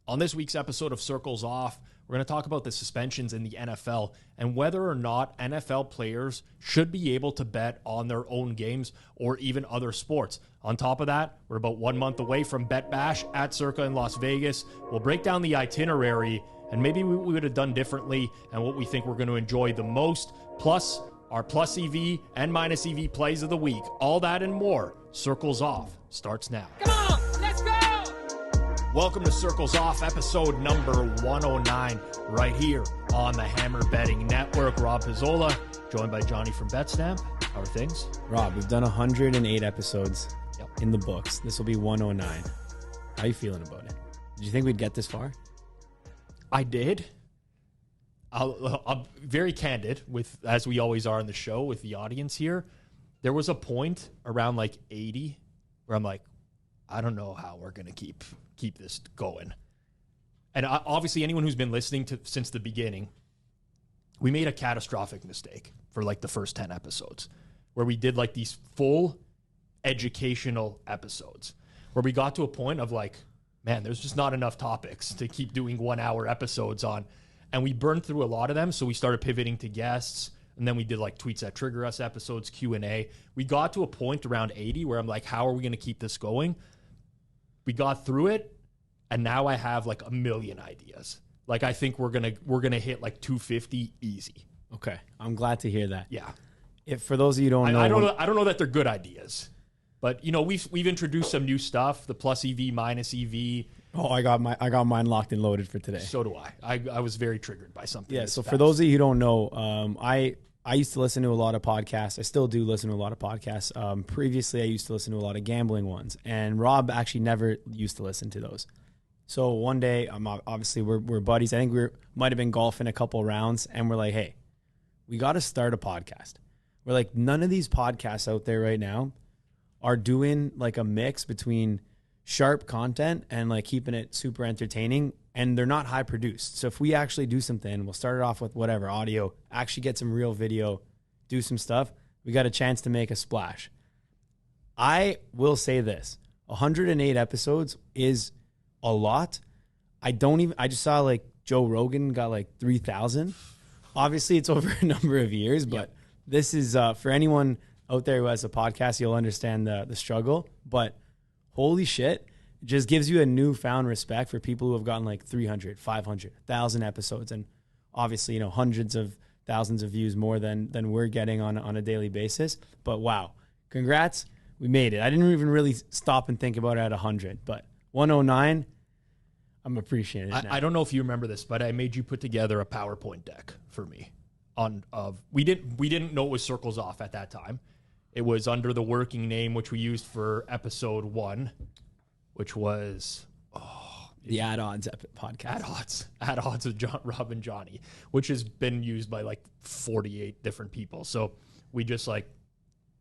On this week's episode of Circles Off, we're going to talk about the suspensions in the NFL and whether or not NFL players should be able to bet on their own games or even other sports. On top of that, we're about 1 month away from BetBash at Circa in Las Vegas. We'll break down the itinerary and maybe we would have done differently and what we think we're going to enjoy the most, plus our plus EV and minus EV plays of the week. All that and more. Circles Off starts now. Come on, let's go! Welcome to Circles Off, episode number 109, right here on the Hammer Betting Network. Rob Pizzola, joined by Johnny from betstamp. How are things? Rob, we've done 108 episodes in the books. This will be 109. How are you feeling about it? Did you think we'd get this far? I did. I'm very candid, with, as we always are on the show, with the audience here. There was a point around like 80 where I'm like, I don't know how we're going to keep this going. And obviously anyone who's been listening to since the beginning, we made a catastrophic mistake for like the first 10 episodes where we did like these full educational episodes where we got to a point of like, man, there's just not enough topics to keep doing 1 hour episodes on. And we burned through a lot of them. So we started pivoting to guests. And then we did like Tweets That Trigger Us episodes, Q&A. We got to a point around 80 where I'm like, how are we going to keep this going? We got through it, and now I have like a million ideas. Like I think we're gonna hit like 250 easy. Okay, I'm glad to hear that. Yeah. If for those of you who don't know, I don't know that they're good ideas, but you know we've introduced some new stuff. The plus EV, minus EV. Oh, I got mine locked and loaded for today. So do I. I was very triggered by something. Yeah. So for those of you who don't know, I used to listen to a lot of podcasts. I still do listen to a lot of podcasts. Previously, I used to listen to a lot of gambling ones, and Rob actually never used to listen to those. So one day, obviously we're buddies. I think we might have been golfing a couple rounds, and we're like, hey, we got to start a podcast. We're like, none of these podcasts out there right now are doing like a mix between sharp content and like keeping it super entertaining, and they're not high produced. So if we actually do something, we'll start it off with whatever audio, actually get some real video, do some stuff, we got a chance to make a splash. I will say this, 108 episodes is a lot. I just saw like Joe Rogan got like 3,000. Obviously it's over a number of years, but this is for anyone out there who has a podcast, you'll understand the struggle, but holy shit, it just gives you a newfound respect for people who have gotten like 300, 500, 1,000 episodes. And obviously, you know, hundreds of thousands of views more than we're getting on a daily basis. But wow, congrats. We made it. I didn't even really stop and think about it at 100, but 109, I'm appreciating it now. I don't know if you remember this, but I made you put together a PowerPoint deck for me we didn't know it was Circles Off at that time. It was under the working name, which we used for episode 1, which was the At Odds podcast. At Odds with Rob and Johnny, which has been used by like 48 different people. So we just like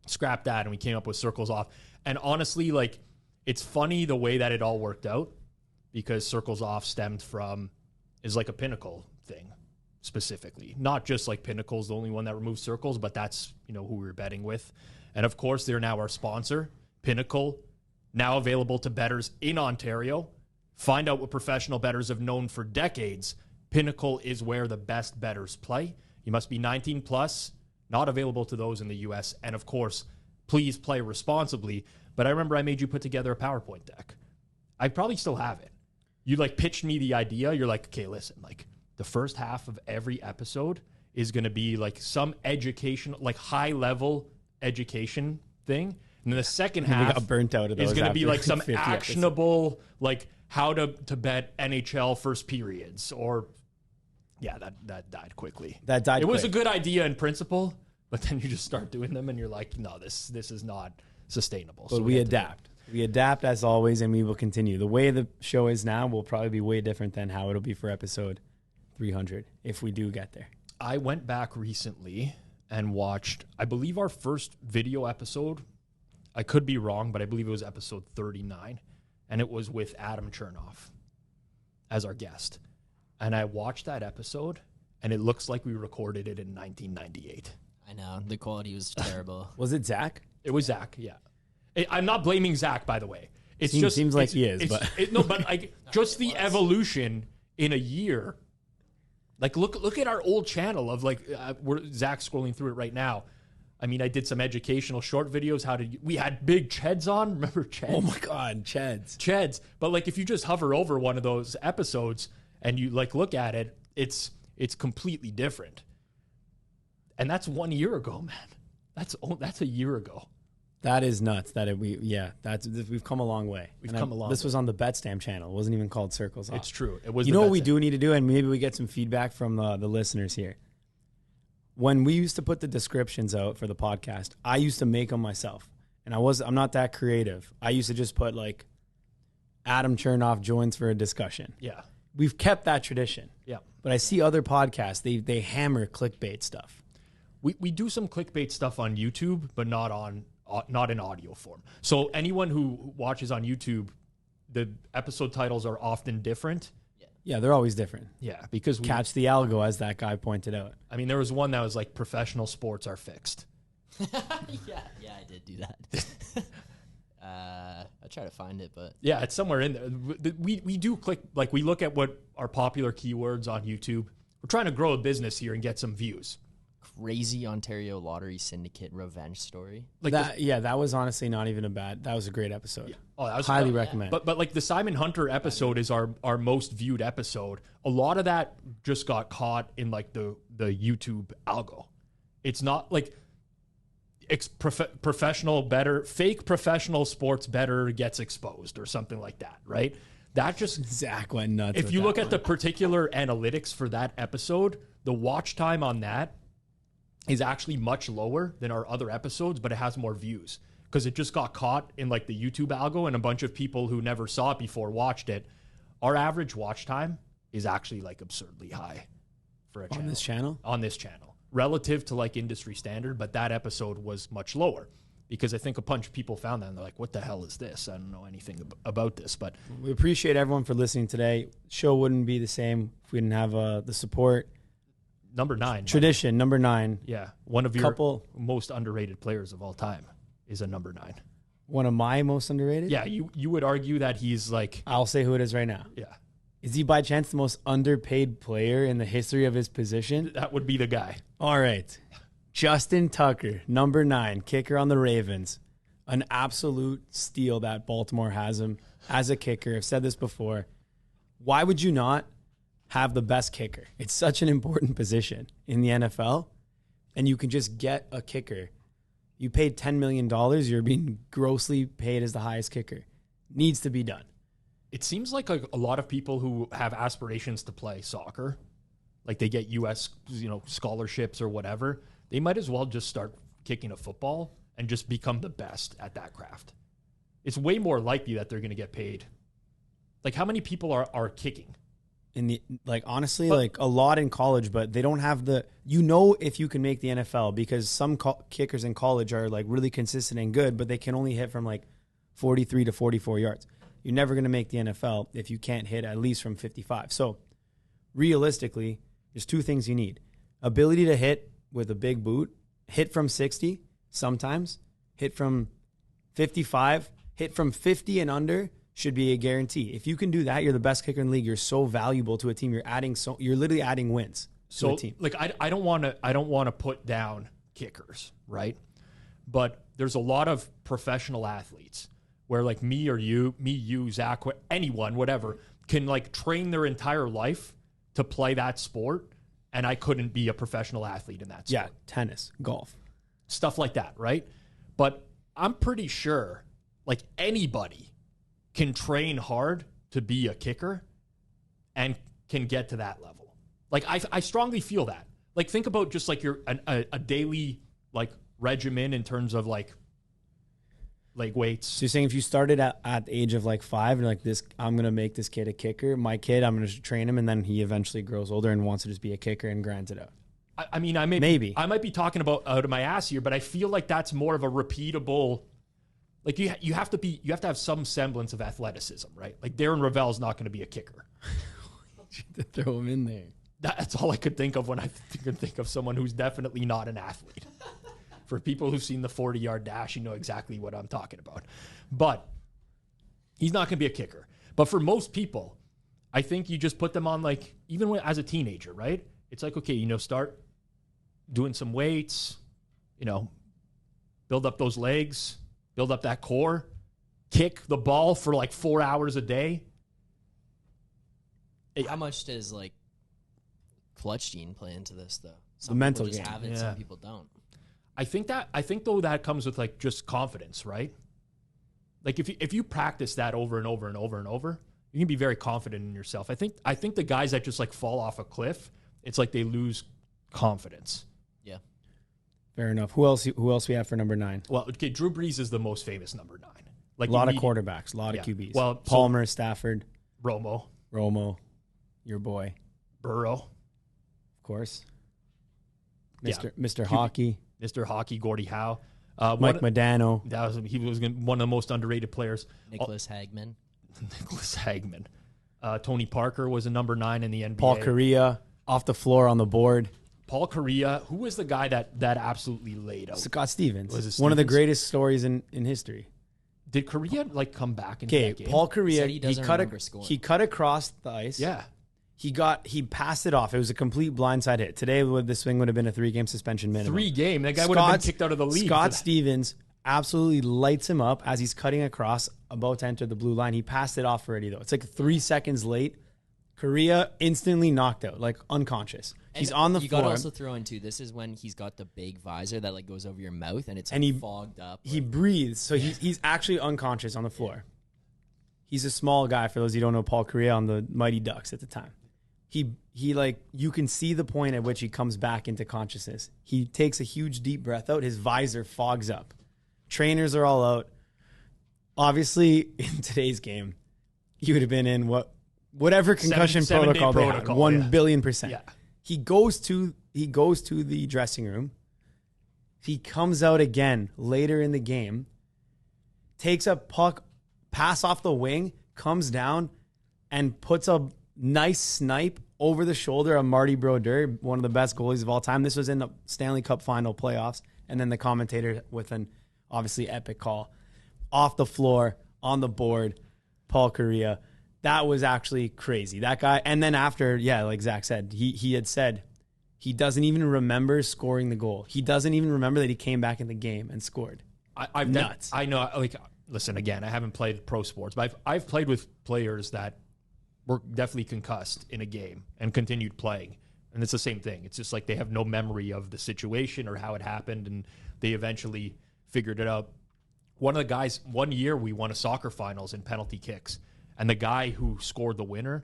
scrapped that and we came up with Circles Off. And honestly, like it's funny the way that it all worked out, because Circles Off is like a Pinnacle thing specifically. Not just like Pinnacle's the only one that removes circles, but that's, you know, who we were betting with. And of course, they're now our sponsor, Pinnacle, now available to bettors in Ontario. Find out what professional bettors have known for decades. Pinnacle is where the best bettors play. You must be 19 plus, not available to those in the US. And of course, please play responsibly. But I remember I made you put together a PowerPoint deck. I probably still have it. You like pitched me the idea. You're like, okay, listen, like the first half of every episode is going to be like some education, like high level education thing. And then the second half got burnt out of those is going to be like some 50 actionable, episodes. like how to bet NHL first periods, or that died quickly. It was a good idea in principle, but then you just start doing them and you're like, no, this is not sustainable. But we adapt. We adapt as always, and we will continue. The way the show is now will probably be way different than how it'll be for episode 300 if we do get there. I went back recently and watched, I believe, our first video episode. I could be wrong, but I believe it was episode 39, and it was with Adam Chernoff as our guest. And I watched that episode, and it looks like we recorded it in 1998. I know. The quality was terrible. Was it Zach? It was Zach, yeah. I'm not blaming Zach, by the way. seems like he is, but but like just the evolution in a year. Like look at our old channel of like Zach's scrolling through it right now. I mean, I did some educational short videos. We had big Cheds on. Remember Cheds? Oh my God, Cheds. But like if you just hover over one of those episodes and you like look at it, it's completely different. And that's 1 year ago, man. That's a year ago. That is nuts. We've come a long way. This was on the BetStamp channel. It wasn't even called Circles Off. It's true. It was. You know what we do need to do, and maybe we get some feedback from the listeners here. When we used to put the descriptions out for the podcast, I used to make them myself, and I'm not that creative. I used to just put like Adam Chernoff joins for a discussion. Yeah, we've kept that tradition. Yeah, but I see other podcasts they hammer clickbait stuff. We do some clickbait stuff on YouTube, but not in audio form. So anyone who watches on YouTube, the episode titles are often different. Yeah, they're always different. Yeah, because catch the algo, as that guy pointed out. I mean, there was one that was like professional sports are fixed. yeah, I did do that. I try to find it, but yeah, it's somewhere in there. We do click, like we look at what are popular keywords on YouTube. We're trying to grow a business here and get some views. Crazy Ontario Lottery Syndicate revenge story. Like that was honestly not even that was a great episode. Yeah. Oh, that was highly recommend. But like the Simon Hunter episode is our most viewed episode. A lot of that just got caught in like the YouTube algo. It's not like fake professional sports better gets exposed or something like that, right? That just Zach went nuts. If you look at the particular analytics for that episode, the watch time on that is actually much lower than our other episodes, but it has more views because it just got caught in like the YouTube algo, and a bunch of people who never saw it before watched it. Our average watch time is actually like absurdly high for a channel. On this channel relative to like industry standard, but that episode was much lower because I think a bunch of people found that and they're like, what the hell is this? I don't know anything about this. But we appreciate everyone for listening today. Show wouldn't be the same if we didn't have the support. Number 9. Tradition, number 9. Yeah. One of your most underrated players of all time is a number 9. One of my most underrated? Yeah, you would argue that he's like... I'll say who it is right now. Yeah. Is he by chance the most underpaid player in the history of his position? That would be the guy. All right. Justin Tucker, number 9, kicker on the Ravens. An absolute steal that Baltimore has him as a kicker. I've said this before. Why would you not have the best kicker? It's such an important position in the NFL, and you can just get a kicker. You paid $10 million, you're being grossly paid as the highest kicker. Needs to be done. It seems like a lot of people who have aspirations to play soccer, like they get U.S. scholarships or whatever, they might as well just start kicking a football and just become the best at that craft. It's way more likely that they're going to get paid. Like how many people are kicking? Honestly, a lot in college, but they don't have if you can make the NFL, because some kickers in college are like really consistent and good, but they can only hit from like 43 to 44 yards. You're never going to make the NFL if you can't hit at least from 55. So realistically, there's 2 things you need. Ability to hit with a big boot, hit from 60 sometimes, hit from 55, hit from 50 and under should be a guarantee. If you can do that, you're the best kicker in the league. You're so valuable to a team. You're literally adding wins to a team. Like I don't want to put down kickers, right? But there's a lot of professional athletes where like me, you, Zach, anyone, whatever, can like train their entire life to play that sport, and I couldn't be a professional athlete in that sport. Yeah, tennis, golf. Stuff like that, right? But I'm pretty sure like anybody can train hard to be a kicker and can get to that level. Like I strongly feel that. Like think about just like a daily like regimen in terms of like weights. So you're saying if you started at the age of like 5 and like this, I'm going to make this kid a kicker. My kid, I'm going to train him, and then he eventually grows older and wants to just be a kicker and grinds it out. I mean, I might be talking about out of my ass here, but I feel like that's more of a repeatable. Like you have to have some semblance of athleticism, right? Like Darren Ravel's not going to be a kicker. Throw him in there. That's all I could think of when I could think of someone who's definitely not an athlete. For people who've seen the 40-yard dash, you know exactly what I'm talking about. But He's not going to be a kicker. But for most people, I think you just put them on, like, even as a teenager, right? It's like, okay, start doing some weights, build up those legs, build up that core, kick the ball for like 4 hours a day. How much does like clutch gene play into this though? The mental people just game. have it, some people don't. I think though that comes with like just confidence, right? Like if you practice that over and over and over and over, you can be very confident in yourself. I think the guys that just like fall off a cliff, it's like they lose confidence. Yeah. Fair enough. Who else we have for number 9? Well, okay, Drew Brees is the most famous number 9. Like a lot of quarterbacks, a lot of QBs. Well, Palmer, Stafford, Romo, your boy, Burrow, of course. Yeah. Mr. Hockey, Mr. Hockey, Gordie Howe, Mike Modano. He was one of the most underrated players. Nicholas Hagman. Tony Parker was a number 9 in the NBA. Paul Correa off the floor on the board. Paul Correa, who was the guy that absolutely laid out? Scott Stevens. Was it one of the Stevens? Greatest stories in history. Did Correa like come back into Okay, that game? Paul Correa, He doesn't remember scoring. he cut across the ice. Yeah. He passed it off. It was a complete blindside hit. Today, the swing would have been a 3-game suspension minimum. 3 game. That guy would have been kicked out of the league. Scott Stevens absolutely lights him up as he's cutting across, about to enter the blue line. He passed it off already, though. It's like 3 seconds late. Correa instantly knocked out, like unconscious. He's on the floor. You got to also throw in, too, this is when he's got the big visor that like goes over your mouth, and it's fogged up. He breathes, so he's actually unconscious on the floor. He's a small guy, for those of you who don't know Paul Correa on the Mighty Ducks at the time. He like, you can see the point at which he comes back into consciousness. He takes a huge deep breath out. His visor fogs up. Trainers are all out. Obviously, in today's game, he would have been in whatever concussion protocol they had, 1 billion %. Yeah. He goes to the dressing room. He comes out again later in the game, takes a puck, pass off the wing, comes down, and puts a nice snipe over the shoulder of Marty Brodeur, one of the best goalies of all time. This was in the Stanley Cup final playoffs. And then the commentator with an obviously epic call. Off the floor, on the board, Paul Correa. That was actually crazy. That guy, and then after, yeah, like Zach said, he had said he doesn't even remember scoring the goal. He doesn't even remember that he came back in the game and scored. Nuts. I know. Like, listen, again, I haven't played pro sports, but I've played with players that were definitely concussed in a game and continued playing. And it's the same thing. It's just like they have no memory of the situation or how it happened, and they eventually figured it out. One of the guys, one year we won a soccer finals in penalty kicks, and the guy who scored the winner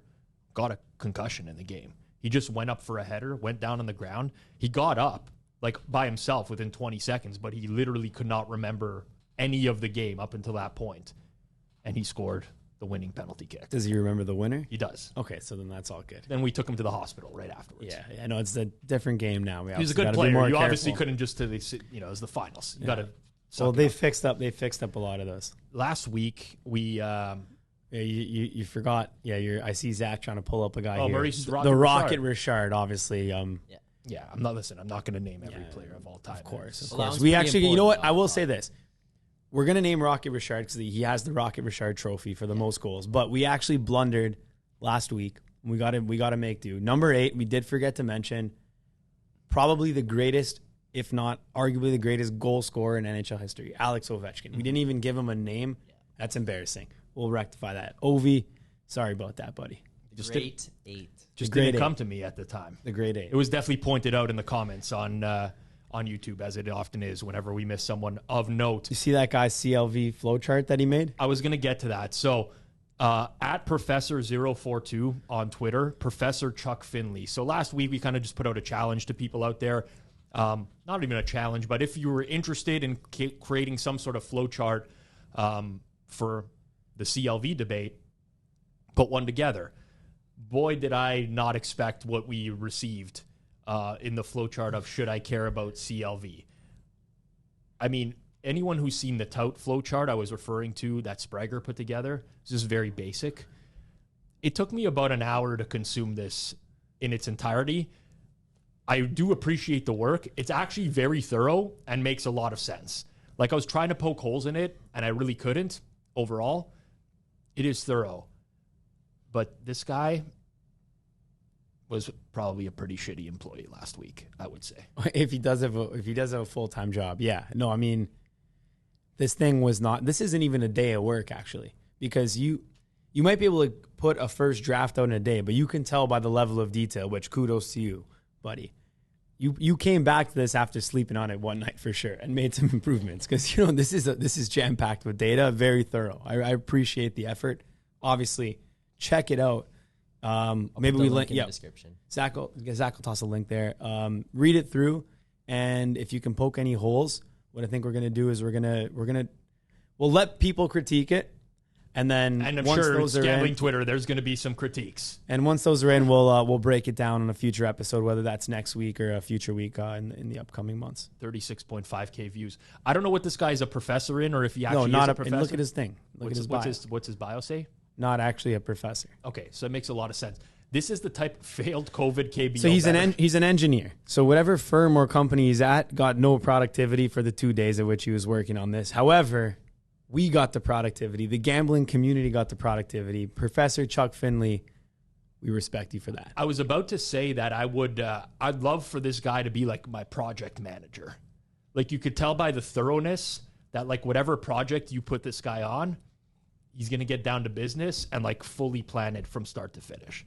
got a concussion in the game. He just went up for a header, went down on the ground. He got up like by himself within 20 seconds, but he literally could not remember any of the game up until that point. And he scored the winning penalty kick. Does he remember the winner? He does. Okay, so then that's all good. Then we took him to the hospital right afterwards. Yeah, I know it's a different game now. He's a good player. You obviously couldn't just it's the finals. You got to. Well, they fixed up a lot of those. Last week we. You forgot. Yeah, I see Zach trying to pull up a guy here. Maurice Rocket Richard, obviously. Yeah, I'm not going to name every player of all time. Of course. We actually, you know what? I will say this. We're going to name Rocket Richard because he has the Rocket Richard trophy for the most goals. But we actually blundered last week. We got to make do. Number 8, we did forget to mention probably the greatest, if not arguably the greatest goal scorer in NHL history, Alex Ovechkin. We didn't even give him a name. That's embarrassing. We'll rectify that. Ovi, sorry about that, buddy. Great 8. Just didn't come to me at the time. The grade 8. It was definitely pointed out in the comments on YouTube, as it often is whenever we miss someone of note. You see that guy's CLV flowchart that he made? I was going to get to that. So at Professor042 on Twitter, Professor Chuck Finley. So last week we kind of just put out a challenge to people out there. Not even a challenge, but if you were interested in creating some sort of flowchart for the CLV debate, put one together. Boy, did I not expect what we received in the flowchart of should I care about CLV. I mean, anyone who's seen the tout flowchart I was referring to that Sprager put together, it's just very basic. It took me about an hour to consume this in its entirety. I do appreciate the work. It's actually very thorough and makes a lot of sense. Like, I was trying to poke holes in it, and I really couldn't overall. It is thorough. But this guy was probably a pretty shitty employee last week, I would say. If he does have a full-time job, yeah. No, I mean, this isn't even a day of work, actually, because you might be able to put a first draft out in a day, but you can tell by the level of detail, which kudos to you, buddy. You came back to this after sleeping on it one night for sure and made some improvements because, this is jam-packed with data, very thorough. I appreciate the effort. Obviously, check it out. Maybe we link in the description. Zach will toss a link there. Read it through, and if you can poke any holes, what I think we're gonna do is we'll let people critique it, and then I'm once sure those are gambling in, Twitter, there's gonna be some critiques. And once those are in, we'll break it down on a future episode, whether that's next week or a future week in the upcoming months. 36.5K views. I don't know what this guy is a professor in, or if he actually is a professor. And look at his thing. What's his bio say? Not actually a professor. Okay, so it makes a lot of sense. This is the type of failed COVID KBO. So he's an engineer. So whatever firm or company he's at got no productivity for the 2 days at which he was working on this. However, we got the productivity. The gambling community got the productivity. Professor Chuck Finley, we respect you for that. I was about to say that I'd love for this guy to be like my project manager. Like you could tell by the thoroughness that like whatever project you put this guy on, he's going to get down to business and like fully plan it from start to finish.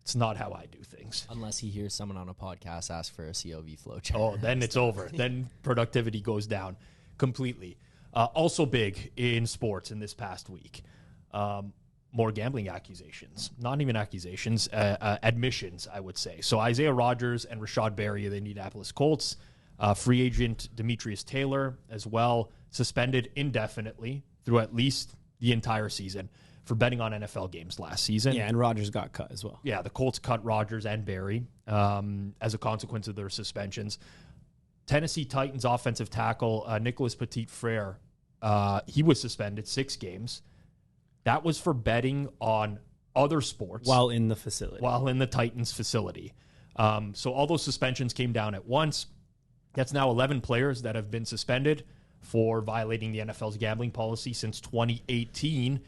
It's not how I do things. Unless he hears someone on a podcast ask for a COV flow chart. Oh, then it's over. Then productivity goes down completely. Also big in sports in this past week. More gambling accusations. Not even accusations, admissions, I would say. So Isaiah Rodgers and Rashad Berry of the Indianapolis Colts. Free agent Demetrius Taylor as well, suspended indefinitely through at least the entire season for betting on NFL games last season. Yeah, and Rodgers got cut as well. Yeah, the Colts cut Rodgers and Berry as a consequence of their suspensions. Tennessee Titans offensive tackle Nicholas Petit-Frere, he was suspended 6 games. That was for betting on other sports. While in the facility. While in the Titans facility. So all those suspensions came down at once. That's now 11 players that have been suspended for violating the NFL's gambling policy since 2018.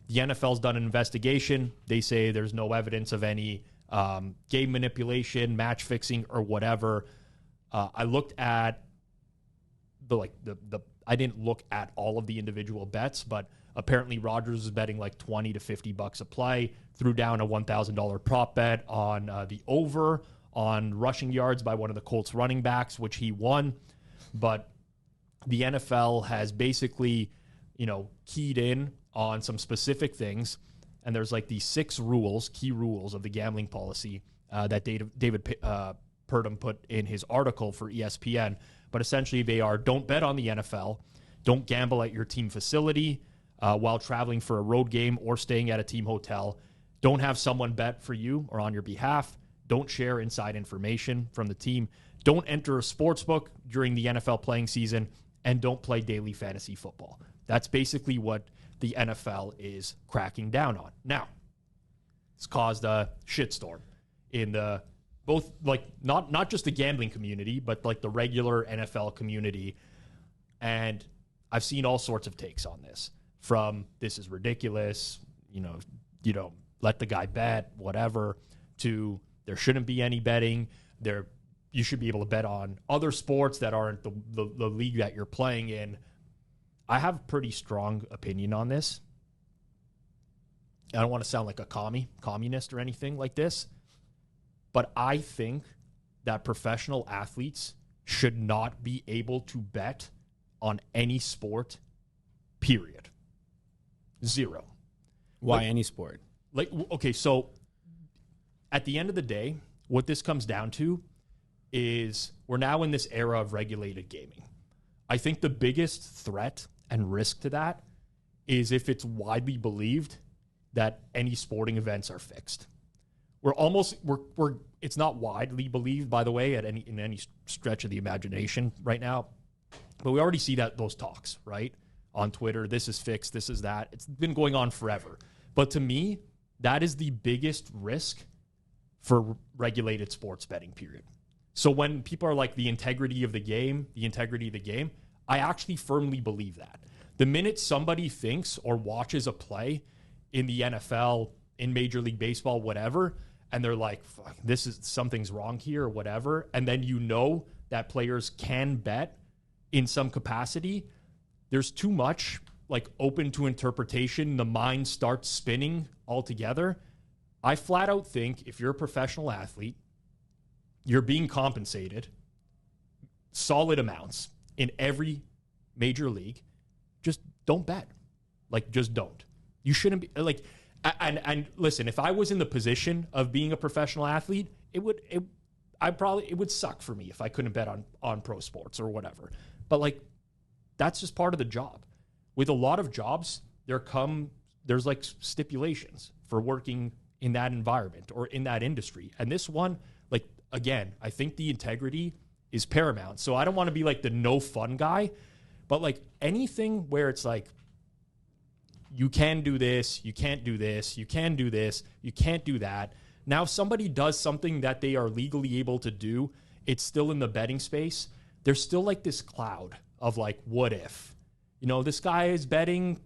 The NFL's done an investigation. They say there's no evidence of any game manipulation, match fixing, or whatever. I looked at I didn't look at all of the individual bets, but apparently Rodgers was betting like $20 to $50 a play, threw down a $1,000 prop bet on the over on rushing yards by one of the Colts running backs, which he won. But the NFL has basically, keyed in on some specific things. And there's like these 6 key rules of the gambling policy that David Purdom put in his article for ESPN. But essentially they are: don't bet on the NFL, don't gamble at your team facility while traveling for a road game or staying at a team hotel, don't have someone bet for you or on your behalf, don't share inside information from the team, don't enter a sports book during the NFL playing season, and don't play daily fantasy football. That's basically what the NFL is cracking down on. Now, it's caused a shitstorm in the both, like, not just the gambling community, but like the regular NFL community. And I've seen all sorts of takes on this, from this is ridiculous, you don't let the guy bet, whatever, to there shouldn't be any betting. You should be able to bet on other sports that aren't the league that you're playing in. I have a pretty strong opinion on this. I don't want to sound like a communist or anything like this, but I think that professional athletes should not be able to bet on any sport, period. 0. Why any sport? Okay, so at the end of the day, what this comes down to is we're now in this era of regulated gaming. I think the biggest threat and risk to that is if it's widely believed that any sporting events are fixed. It's not widely believed, by the way, in any stretch of the imagination right now, but we already see those talks, right? On Twitter, this is fixed, this is that. It's been going on forever. But to me, that is the biggest risk for regulated sports betting, period. So when people are like the integrity of the game, I actually firmly believe that. The minute somebody thinks or watches a play in the NFL, in Major League Baseball, whatever, and they're like, fuck, something's wrong here or whatever, and then you know that players can bet in some capacity, there's too much like open to interpretation. The mind starts spinning altogether. I flat out think if you're a professional athlete, you're being compensated solid amounts in every major league, just don't bet. Like, just don't. You shouldn't be like, and listen, if I was in the position of being a professional athlete, it would suck for me if I couldn't bet on pro sports or whatever. But like, that's just part of the job. With a lot of jobs, there's like stipulations for working in that environment or in that industry. And this one, like, again, I think the integrity is paramount. So I don't want to be like the no fun guy, but like anything where it's like, you can do this, you can't do this, you can do this, you can't do that. Now, if somebody does something that they are legally able to do, it's still in the betting space. There's still like this cloud of like, what if? You know, this guy is betting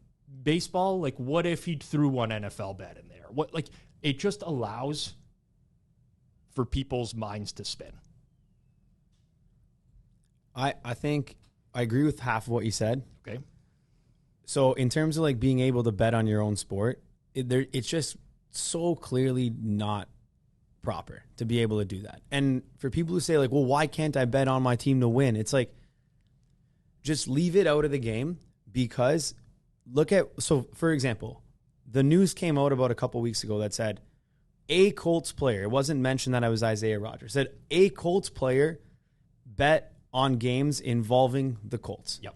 baseball. Like, what if he threw one NFL bet in there? What, like, it just allows for people's minds to spin. I think I agree with half of what you said. Okay. So in terms of like being able to bet on your own sport, it's just so clearly not proper to be able to do that. And for people who say like, well, why can't I bet on my team to win? It's like, just leave it out of the game, because so for example, the news came out about a couple weeks ago that said a Colts player, it wasn't mentioned that I was Isaiah Rodgers, said a Colts player bet on games involving the Colts. Yep.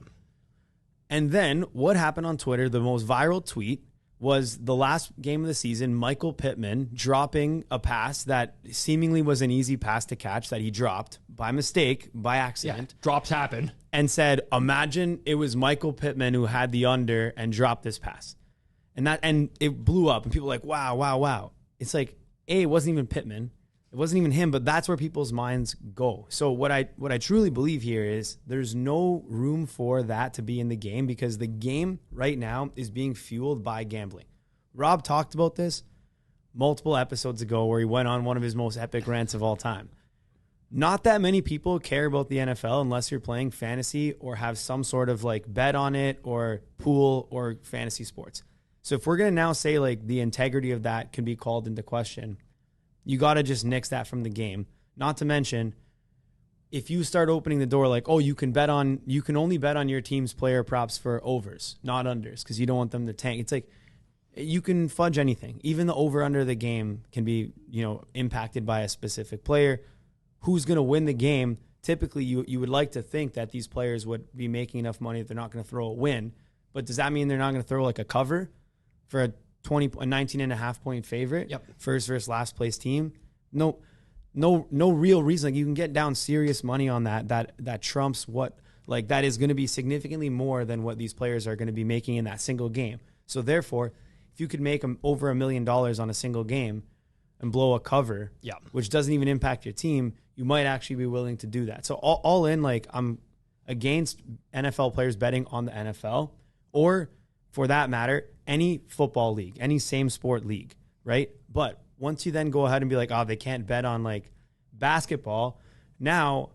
And then what happened on Twitter, the most viral tweet was the last game of the season, Michael Pittman dropping a pass that seemingly was an easy pass to catch that he dropped by mistake, by accident. Yeah, drops happen. And said, imagine it was Michael Pittman who had the under and dropped this pass. And it blew up and people were like, wow. It's like, it wasn't even Pittman. It wasn't even him, but that's where people's minds go. So what I truly believe here is there's no room for that to be in the game, because the game right now is being fueled by gambling. Rob talked about this multiple episodes ago where he went on one of his most epic rants of all time. Not that many people care about the NFL unless you're playing fantasy or have some sort of like bet on it or pool or fantasy sports. So if we're going to now say like the integrity of that can be called into question, you got to just nix that from the game. Not to mention, if you start opening the door like, oh, you can only bet on your team's player props for overs, not unders, because you don't want them to tank. It's like, you can fudge anything. Even the over under the game can be, impacted by a specific player. Who's going to win the game? Typically, you would like to think that these players would be making enough money that they're not going to throw a win. But does that mean they're not going to throw like a cover for a 19.5 point favorite? Yep. First versus last place team? No real reason. Like, you can get down serious money on that trumps what, like, that is going to be significantly more than what these players are going to be making in that single game. So therefore, if you could make over $1 million on a single game and blow a cover, which doesn't even impact your team, you might actually be willing to do that. So all in, like, I'm against NFL players betting on the NFL, or for that matter, any football league, any same sport league, right? But once you then go ahead and be like, oh, they can't bet on like basketball, now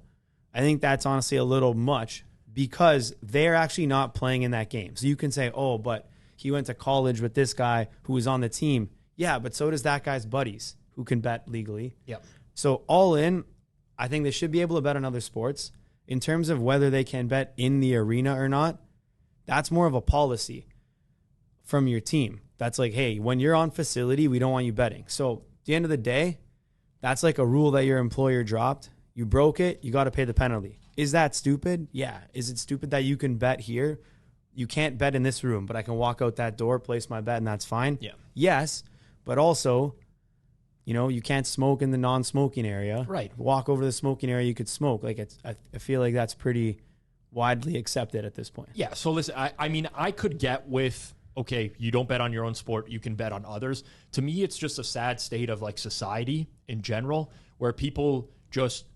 I think that's honestly a little much, because they're actually not playing in that game. So you can say, oh, but he went to college with this guy who was on the team. Yeah, but so does that guy's buddies who can bet legally. Yep. So all in, I think they should be able to bet on other sports. In terms of whether they can bet in the arena or not, that's more of a policy from your team. That's like, hey, when you're on facility, we don't want you betting. So at the end of the day, that's like a rule that your employer dropped. You broke it, you got to pay the penalty. Is that stupid? Yeah. Is it stupid that you can bet here? You can't bet in this room, but I can walk out that door, place my bet, and that's fine? Yeah. Yes, but also, you can't smoke in the non-smoking area. Right. Walk over the smoking area, you could smoke. Like, I feel like that's pretty widely accepted at this point. Yeah, so listen, I mean, I could get with, okay, you don't bet on your own sport, you can bet on others. To me, it's just a sad state of like society in general, where people just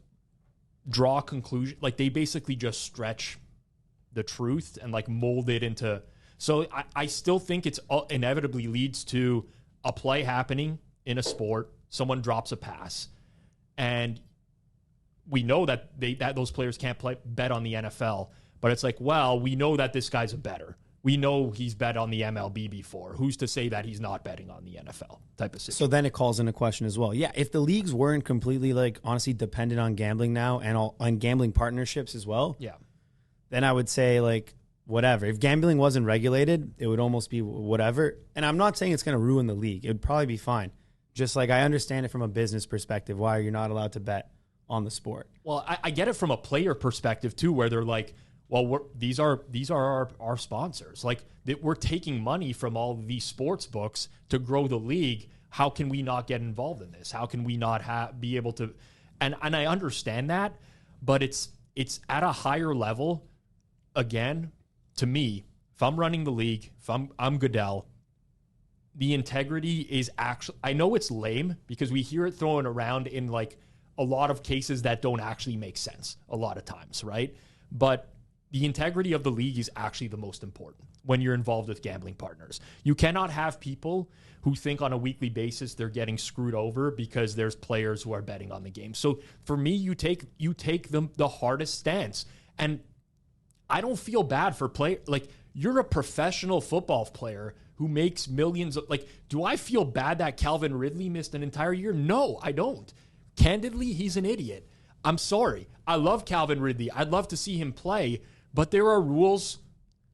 draw conclusions, like they basically just stretch the truth and like mold it into So I still think it's inevitably leads to a play happening in a sport. Someone drops a pass, and we know that those players can't bet on the NFL. But it's like, well, we know that this guy's a bettor. We know he's bet on the MLB before. Who's to say that he's not betting on the NFL type of situation? So then it calls into question as well. Yeah, if the leagues weren't completely, like, honestly dependent on gambling now and on gambling partnerships as well, yeah, then I would say, like, whatever. If gambling wasn't regulated, it would almost be whatever. And I'm not saying it's going to ruin the league. It would probably be fine. Just like I understand it from a business perspective, why you're not allowed to bet on the sport. Well, I get it from a player perspective too, where they're like, well, these are our sponsors. Like, we're taking money from all these sports books to grow the league. How can we not get involved in this? How can we not be able to? And I understand that, but it's at a higher level. Again, to me, if I'm running the league, if I'm Goodell, the integrity is actually. I know it's lame because we hear it thrown around in like a lot of cases that don't actually make sense a lot of times, right? But the integrity of the league is actually the most important when you're involved with gambling partners. You cannot have people who think on a weekly basis they're getting screwed over because there's players who are betting on the game. So for me, you take the hardest stance. And I don't feel bad for like, you're a professional football player who makes millions of, like, do I feel bad that Calvin Ridley missed an entire year? No, I don't. Candidly, he's an idiot. I'm sorry. I love Calvin Ridley. I'd love to see him play, but there are rules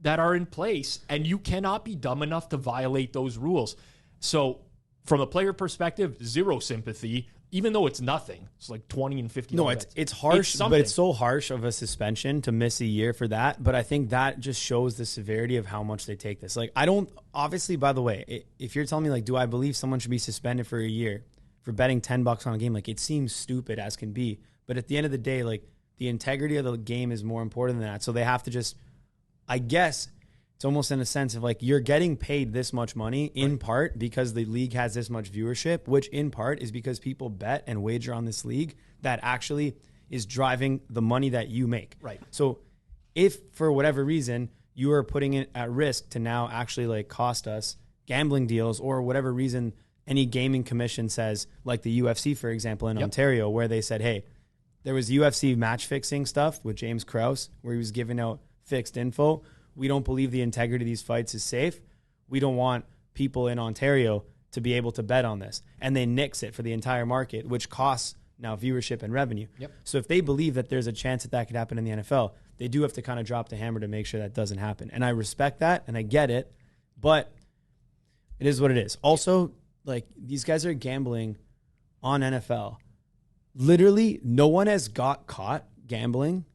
that are in place, and you cannot be dumb enough to violate those rules. So from a player perspective, zero sympathy, even though it's nothing. It's like 20 and 50. No, it's harsh, but it's so harsh of a suspension to miss a year for that. But I think that just shows the severity of how much they take this. Like, I don't, obviously, by the way, if you're telling me, like, do I believe someone should be suspended for a year for betting $10 on a game? Like, it seems stupid as can be. But at the end of the day, like, the integrity of the game is more important than that. So they have to just, I guess, it's almost in a sense of like, you're getting paid this much money in part because the league has this much viewership, which in part is because people bet and wager on this league that actually is driving the money that you make. Right. So if for whatever reason you are putting it at risk to now actually like cost us gambling deals or whatever reason any gaming commission says, like the UFC, for example, in Ontario, where they said, hey, there was UFC match fixing stuff with James Krause where he was giving out fixed info. We don't believe the integrity of these fights is safe. We don't want people in Ontario to be able to bet on this. And they nix it for the entire market, which costs now viewership and revenue. Yep. So if they believe that there's a chance that that could happen in the NFL, they do have to kind of drop the hammer to make sure that doesn't happen. And I respect that and I get it, but it is what it is. Also, like, these guys are gambling on NFL. Literally, no one has got caught gambling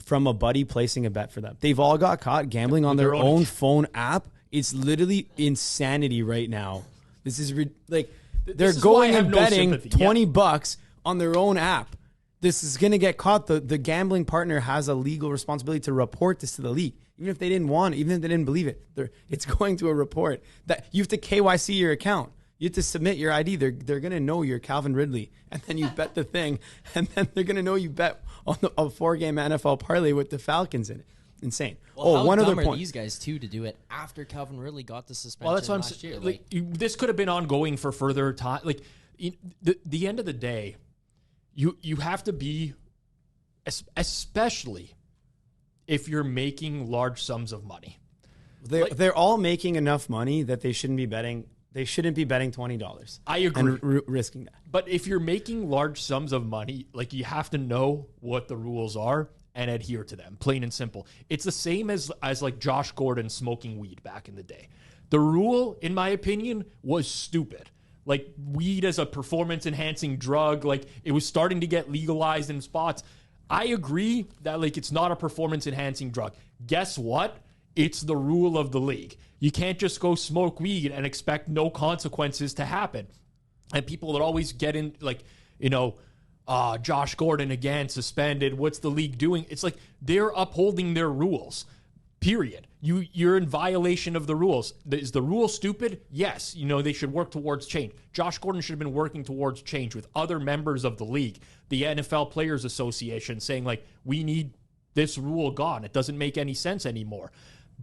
from a buddy placing a bet for them. They've all got caught gambling on their own phone app. It's literally insanity right now. This is like, they're going and betting $20 on their own app. This is going to get caught. The gambling partner has a legal responsibility to report this to the league. Even if they didn't want it, even if they didn't believe it, it's going to a report. That you have to KYC your account. You have to submit your ID. They're going to know you're Calvin Ridley. And then you bet the thing. And then they're going to know you bet on a 4-game NFL parlay with the Falcons in it. Insane. Well, one other point. Are these guys, too, to do it after Calvin Ridley got the suspension last year? Like, this could have been ongoing for further time. Like, the end of the day, you have to be, especially if you're making large sums of money. They're all making enough money that they shouldn't be betting. They shouldn't be betting $20. I agree. And risking that. But if you're making large sums of money, like, you have to know what the rules are and adhere to them, plain and simple. It's the same as like Josh Gordon smoking weed back in the day. The rule, in my opinion, was stupid. Like, weed as a performance-enhancing drug, like, it was starting to get legalized in spots. I agree that, like, it's not a performance-enhancing drug. Guess what? It's the rule of the league. You can't just go smoke weed and expect no consequences to happen. And people that always get in, like, Josh Gordon again, suspended. What's the league doing? It's like they're upholding their rules, period. You're in violation of the rules. Is the rule stupid? Yes. They should work towards change. Josh Gordon should have been working towards change with other members of the league, the NFL Players Association, saying, like, we need this rule gone. It doesn't make any sense anymore.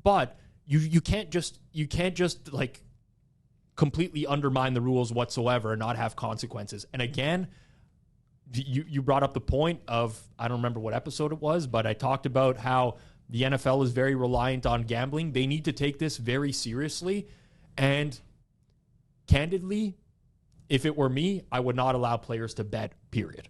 But you can't just like completely undermine the rules whatsoever and not have consequences. And again, you brought up the point of, I don't remember what episode it was, but I talked about how the NFL is very reliant on gambling. They need to take this very seriously. And candidly, if it were me, I would not allow players to bet, period,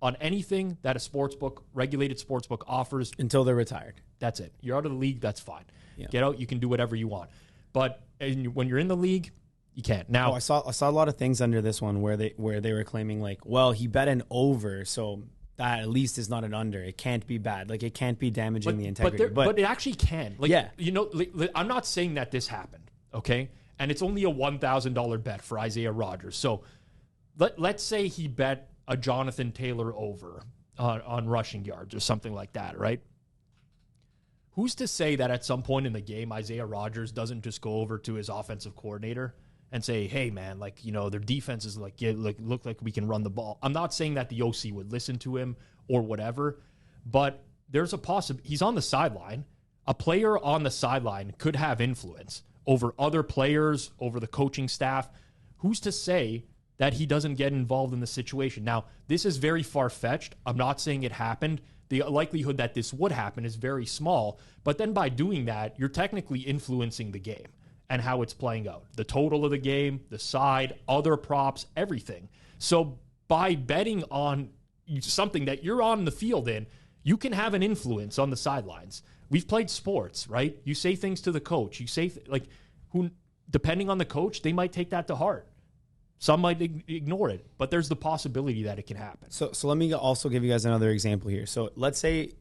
on anything that a sportsbook, regulated sportsbook offers. Until they're retired. That's it. You're out of the league, that's fine. Yeah. Get out, you can do whatever you want. But when you're in the league, you can't. Now, I saw a lot of things under this one where they were claiming like, well, he bet an over, so that at least is not an under. It can't be bad. Like, it can't be damaging the integrity. But it actually can. Like, yeah. I'm not saying that this happened, okay? And it's only a $1,000 bet for Isaiah Rodgers. So let's say he bet a Jonathan Taylor over on rushing yards or something like that, right? Who's to say that at some point in the game, Isaiah Rodgers doesn't just go over to his offensive coordinator and say, hey, man, like, their defense is like, look like we can run the ball. I'm not saying that the OC would listen to him or whatever, but there's a possibility. He's on the sideline. A player on the sideline could have influence over other players, over the coaching staff. Who's to say that he doesn't get involved in the situation? Now, this is very far-fetched. I'm not saying it happened. The likelihood that this would happen is very small. But then by doing that, you're technically influencing the game and how it's playing out. The total of the game, the side, other props, everything. So by betting on something that you're on the field in, you can have an influence on the sidelines. We've played sports, right? You say things to the coach. You say, depending on the coach, they might take that to heart. Some might ignore it, but there's the possibility that it can happen. So let me also give you guys another example here. So let's say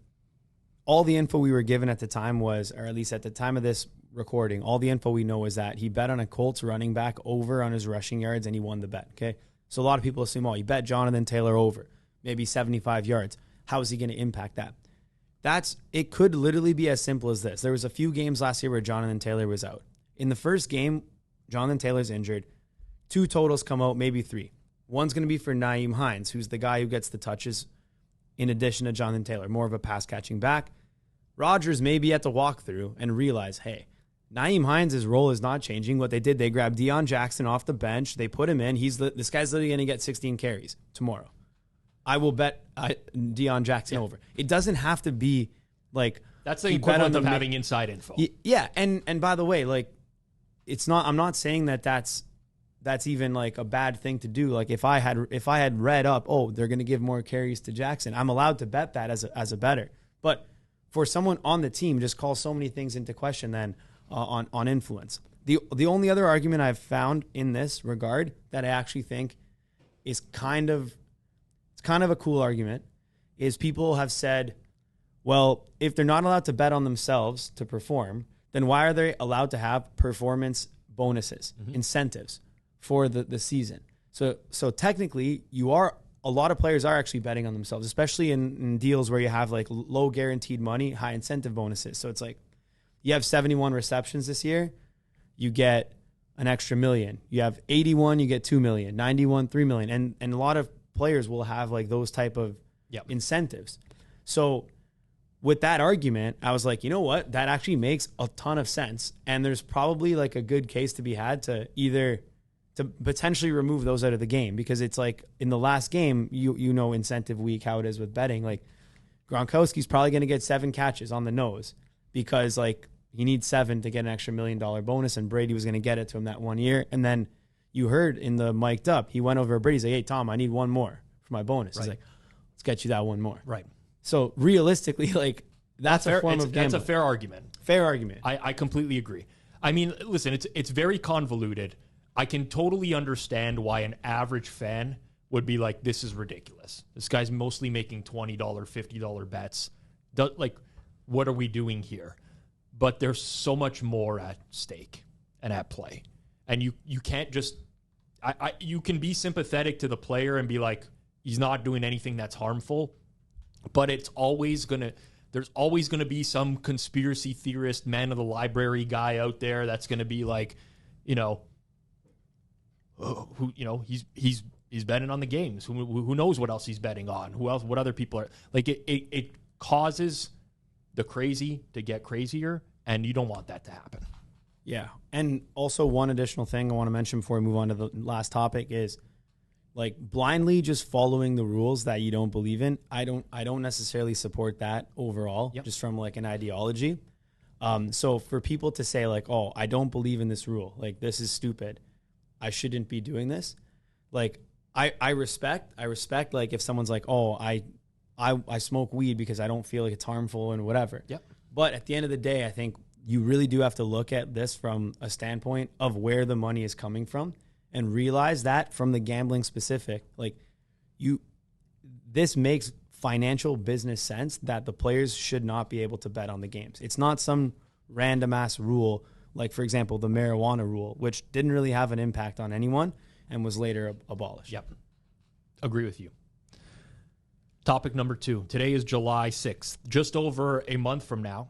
all the info we were given at the time was, or at least at the time of this recording, all the info we know is that he bet on a Colts running back over on his rushing yards and he won the bet, okay? So a lot of people assume, you bet Jonathan Taylor over, maybe 75 yards. How is he going to impact that? It could literally be as simple as this. There was a few games last year where Jonathan Taylor was out. In the first game, Jonathan Taylor's injured. 2 totals come out, maybe 3. One's going to be for Nyheim Hines, who's the guy who gets the touches in addition to Jonathan Taylor, more of a pass-catching back. Rodgers may be at the walkthrough and realize, hey, Nyheim Hines' role is not changing. What they did, they grabbed Deion Jackson off the bench. They put him in. This guy's literally going to get 16 carries tomorrow. I will bet Deion Jackson over. It doesn't have to be like... That's the equivalent of having inside info. Yeah, and by the way, like, it's not... I'm not saying that that's even like a bad thing to do. Like, if I had read up, they're going to give more carries to Jackson, I'm allowed to bet that as a bettor. But for someone on the team, just calls so many things into question then on influence. The only other argument I've found in this regard that I actually think is kind of a cool argument is people have said, well, if they're not allowed to bet on themselves to perform, then why are they allowed to have performance bonuses, incentives for the season? So technically, a lot of players are actually betting on themselves, especially in deals where you have like low guaranteed money, high incentive bonuses. So it's like you have 71 receptions this year, you get an extra $1 million. You have 81, you get $2 million. 91, $3 million. And a lot of players will have like those type of incentives. So with that argument, I was like, you know what? That actually makes a ton of sense. And there's probably like a good case to be had to potentially remove those out of the game, because it's like in the last game, incentive week, how it is with betting. Like Gronkowski's probably going to get 7 catches on the nose because like he needs 7 to get an extra $1 million bonus, and Brady was going to get it to him that 1 year. And then you heard in the mic'd up, he went over to Brady, he's like, hey, Tom, I need 1 more for my bonus. Right. He's like, let's get you that 1 more. Right. So realistically, like that's a form of gambling. That's a fair argument. Fair argument. I completely agree. I mean, listen, it's very convoluted. I can totally understand why an average fan would be like, this is ridiculous. This guy's mostly making $20, $50 bets. What are we doing here? But there's so much more at stake and at play. And you can't just... you can be sympathetic to the player and be like, he's not doing anything that's harmful, but it's always going to... There's always going to be some conspiracy theorist, man of the library guy out there that's going to be like, he's betting on the games. Who knows what else he's betting on? Who else? What other people are like? It causes the crazy to get crazier, And you don't want that to happen. Yeah. And also one additional thing I want to mention before we move on to the last topic is like blindly just following the rules that you don't believe in. I don't necessarily support that overall, just from like an ideology. So for people to say like, oh, I don't believe in this rule, like this is stupid, I shouldn't be doing this. Like I respect like if someone's like, oh, I smoke weed because I don't feel like it's harmful and whatever. Yep. But at the end of the day, I think you really do have to look at this from a standpoint of where the money is coming from and realize that from the gambling specific, like this makes financial business sense that the players should not be able to bet on the games. It's not some random ass rule, like for example, the marijuana rule, which didn't really have an impact on anyone and was later abolished. Yep. Agree with you. Topic number 2. Today is July 6th. Just over a month from now,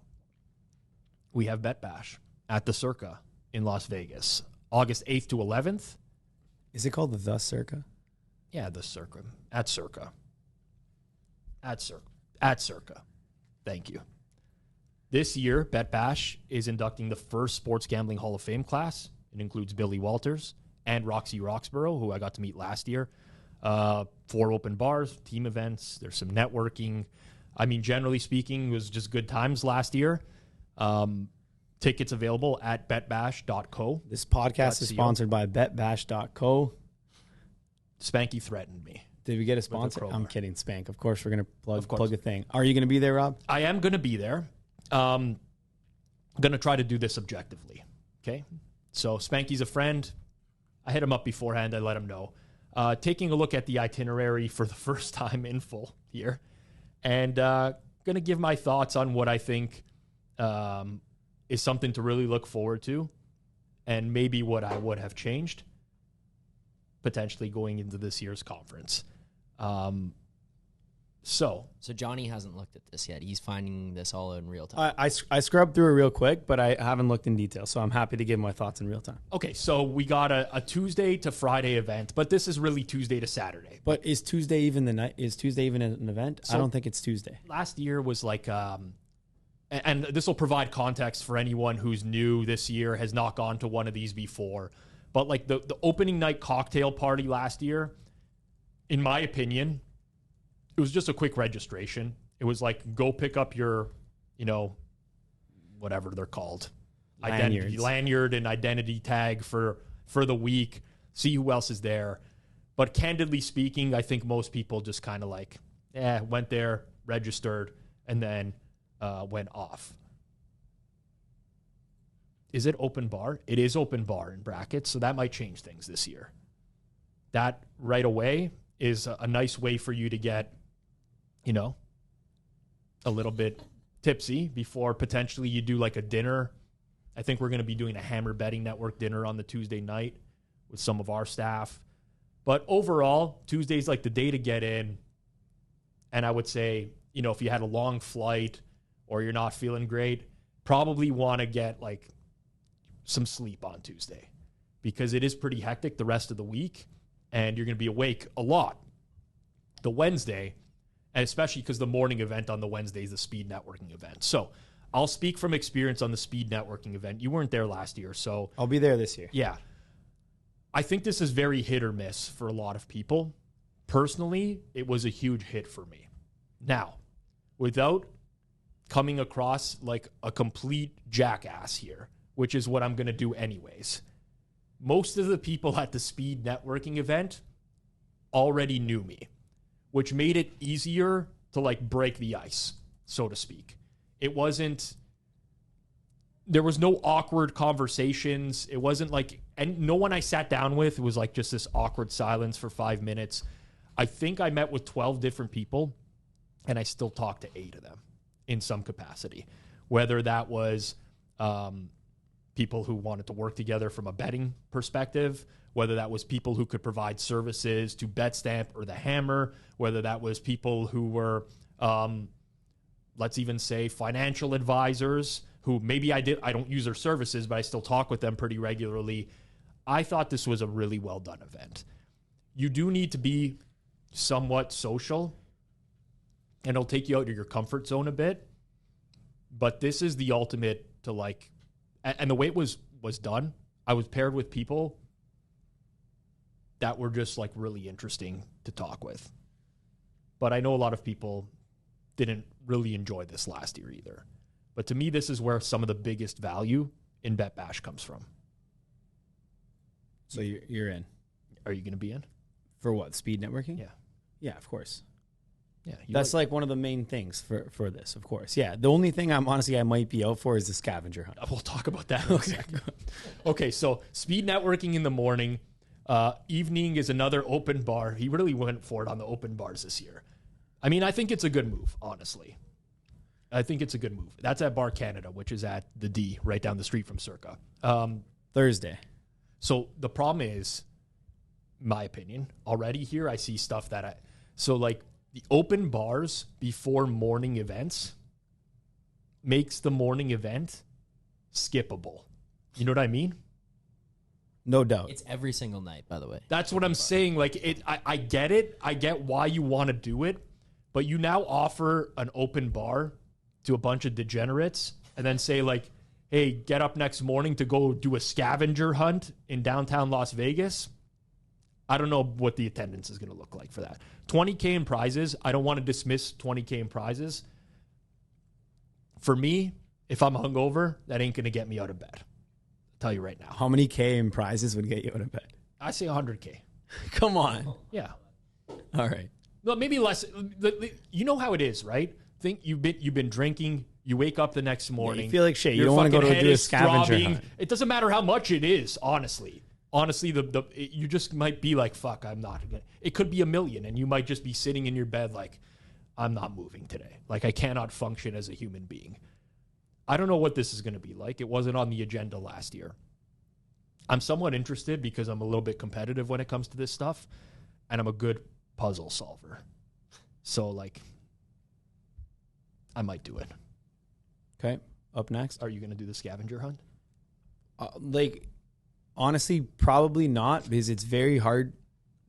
we have BetBash at the Circa in Las Vegas. August 8th to 11th. Is it called the Circa? Yeah, the Circa. At Circa. At Circa. Thank you. This year, BetBash is inducting the first Sports Gambling Hall of Fame class. It includes Billy Walters and Roxy Roxborough, who I got to meet last year. 4 open bars, team events. There's some networking. I mean, generally speaking, it was just good times last year. Tickets available at betbash.co. This podcast is sponsored by betbash.co. Spanky threatened me. Did we get a sponsor? I'm kidding, Spank. Of course, we're going to plug a thing. Are you going to be there, Rob? I am going to be there. Going to try to do this objectively. Okay? So Spanky's a friend. I hit him up beforehand. I let him know. Taking a look at the itinerary for the first time in full here. And going to give my thoughts on what I think is something to really look forward to, and maybe what I would have changed potentially going into this year's conference. So Johnny hasn't looked at this yet. He's finding this all in real time. I scrubbed through it real quick, but I haven't looked in detail, so I'm happy to give my thoughts in real time. Okay, so we got a Tuesday to Friday event, but this is really Tuesday to Saturday. But is Tuesday even an event? So I don't think it's Tuesday. Last year was like and this will provide context for anyone who's new this year, has not gone to one of these before. But like the opening night cocktail party last year, in my opinion, it was just a quick registration. It was like, go pick up your, whatever they're called. Lanyard and identity tag for the week. See who else is there. But candidly speaking, I think most people just kind of like, went there, registered, and then went off. Is it open bar? It is open bar in brackets, so that might change things this year. That right away is a nice way for you to get, a little bit tipsy before potentially you do like a dinner. I think we're going to be doing a Hammer Betting Network dinner on the Tuesday night with some of our staff. But overall, Tuesday's like the day to get in. And I would say, if you had a long flight or you're not feeling great, probably want to get like some sleep on Tuesday because it is pretty hectic the rest of the week and you're going to be awake a lot. The Wednesday, and especially because the morning event on the Wednesday is the speed networking event. So I'll speak from experience on the speed networking event. You weren't there last year, so I'll be there this year. Yeah. I think this is very hit or miss for a lot of people. Personally, it was a huge hit for me. Now, without coming across like a complete jackass here, which is what I'm going to do anyways, most of the people at the speed networking event already knew me, which made it easier to like break the ice, so to speak. There was no awkward conversations. It wasn't like, and no one I sat down with, it was like just this awkward silence for 5 minutes. I think I met with 12 different people and I still talked to 8 of them in some capacity, whether that was people who wanted to work together from a betting perspective, whether that was people who could provide services to BetStamp or the Hammer, whether that was people who were, let's even say, financial advisors who maybe I don't use their services, but I still talk with them pretty regularly. I thought this was a really well done event. You do need to be somewhat social, and it'll take you out of your comfort zone a bit, but this is the ultimate to like, and the way it was done, I was paired with people that were just like really interesting to talk with. But I know a lot of people didn't really enjoy this last year either. But to me, this is where some of the biggest value in BetBash comes from. So you're in. Are you going to be in? For what? Speed networking? Yeah. Yeah, of course. Yeah. That's like one of the main things for this, of course. Yeah. The only thing I might be out for is the scavenger hunt. We'll talk about that in a second. Okay, so speed networking in the morning. Evening is another open bar. He really went for it on the open bars this year. I mean, I think it's a good move, honestly. I think it's a good move. That's at Bar Canada, which is at the D, right down the street from Circa. Thursday. So the problem is, my opinion, already here I see stuff that so like the open bars before morning events makes the morning event skippable. You know what I mean? No doubt. It's every single night, by the way. That's what I'm saying. Like I get it. I get why you want to do it, but you now offer an open bar to a bunch of degenerates and then say like, hey, get up next morning to go do a scavenger hunt in downtown Las Vegas. I don't know what the attendance is going to look like for that. 20K in prizes. I don't want to dismiss 20K in prizes. For me, if I'm hungover, that ain't going to get me out of bed. I'll tell you right now. How many K in prizes would get you out of bed? I say 100K. Come on. Yeah. All right. Well, maybe less. You know how it is, right? Think you've been drinking. You wake up the next morning. You feel like shit. You your don't want to go fucking to head do a is scavenger throbbing. hunt. It doesn't matter how much it is, honestly. Honestly, you just might be like, fuck, I'm not gonna. It could be $1 million, and you might just be sitting in your bed like, I'm not moving today. Like, I cannot function as a human being. I don't know what this is going to be like. It wasn't on the agenda last year. I'm somewhat interested because I'm a little bit competitive when it comes to this stuff, and I'm a good puzzle solver. So, like, I might do it. Okay. Up next. Are you going to do the scavenger hunt? Honestly, probably not, because it's very hard.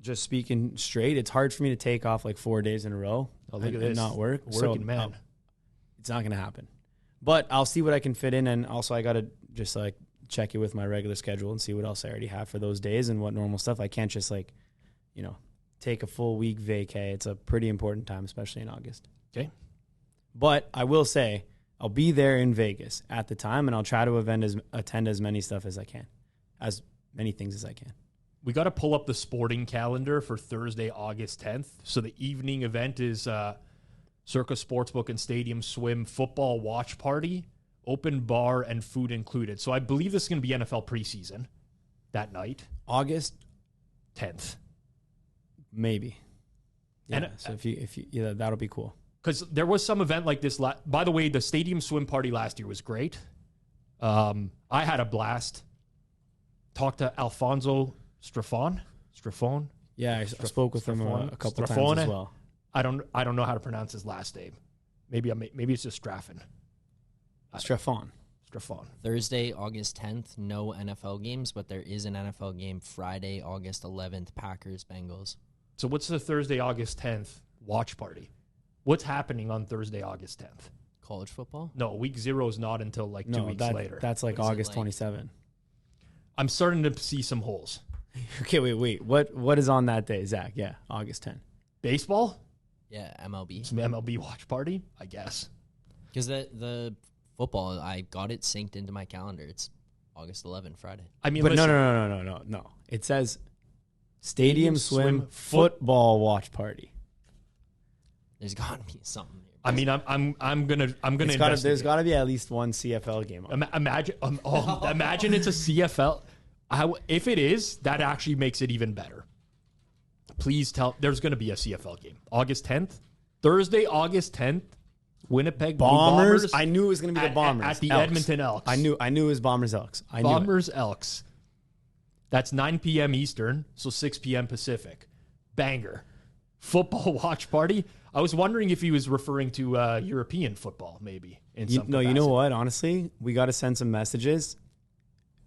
Just speaking straight, it's hard for me to take off like 4 days in a row and not work. Working man. It's not going to happen. But I'll see what I can fit in, and also I got to just like check it with my regular schedule and see what else I already have for those days and what normal stuff. I can't just like, take a full week vacay. It's a pretty important time, especially in August. Okay. But I will say I'll be there in Vegas at the time, and I'll try to attend as many stuff as I can. As many things as I can. We got to pull up the sporting calendar for Thursday, August 10th. So the evening event is Circa Sportsbook and Stadium Swim football watch party, open bar and food included. So I believe this is going to be NFL preseason that night. August 10th. Maybe. Yeah. And, so if you that'll be cool. Because there was some event like this. By the way, the Stadium Swim party last year was great. I had a blast. Talked to Alfonso Strafon. Yeah, I spoke with him a couple times as well. I don't know how to pronounce his last name. Maybe it's just Straffen. Strafon. Thursday, August 10th, no NFL games, but there is an NFL game Friday, August 11th, Packers, Bengals. So what's the Thursday, August 10th watch party? What's happening on Thursday, August 10th? College football? No, week 0 is not until like 2 weeks later. That's like August 27. I'm starting to see some holes. Okay, wait. What is on that day, Zach? Yeah, August 10. Baseball? Yeah, MLB. Some MLB watch party, I guess. Because the football, I got it synced into my calendar. It's August 11th, Friday. I mean, but listen, no. It says Stadium Swim football watch party. There's got to be something. I mean, I'm gonna investigate. There's got to be at least one CFL game on. Imagine it's a CFL. If it is, that actually makes it even better. Please tell. There's going to be a CFL game August 10th, Thursday, August 10th. Winnipeg Bombers. Blue Bombers. I knew it was going to be the Bombers at the Elks. Edmonton Elks. I knew it was Bombers Elks. Bombers Elks. That's 9 p.m. Eastern, so 6 p.m. Pacific. Banger. Football watch party. I was wondering if he was referring to European football, maybe. You know what? Honestly, we got to send some messages.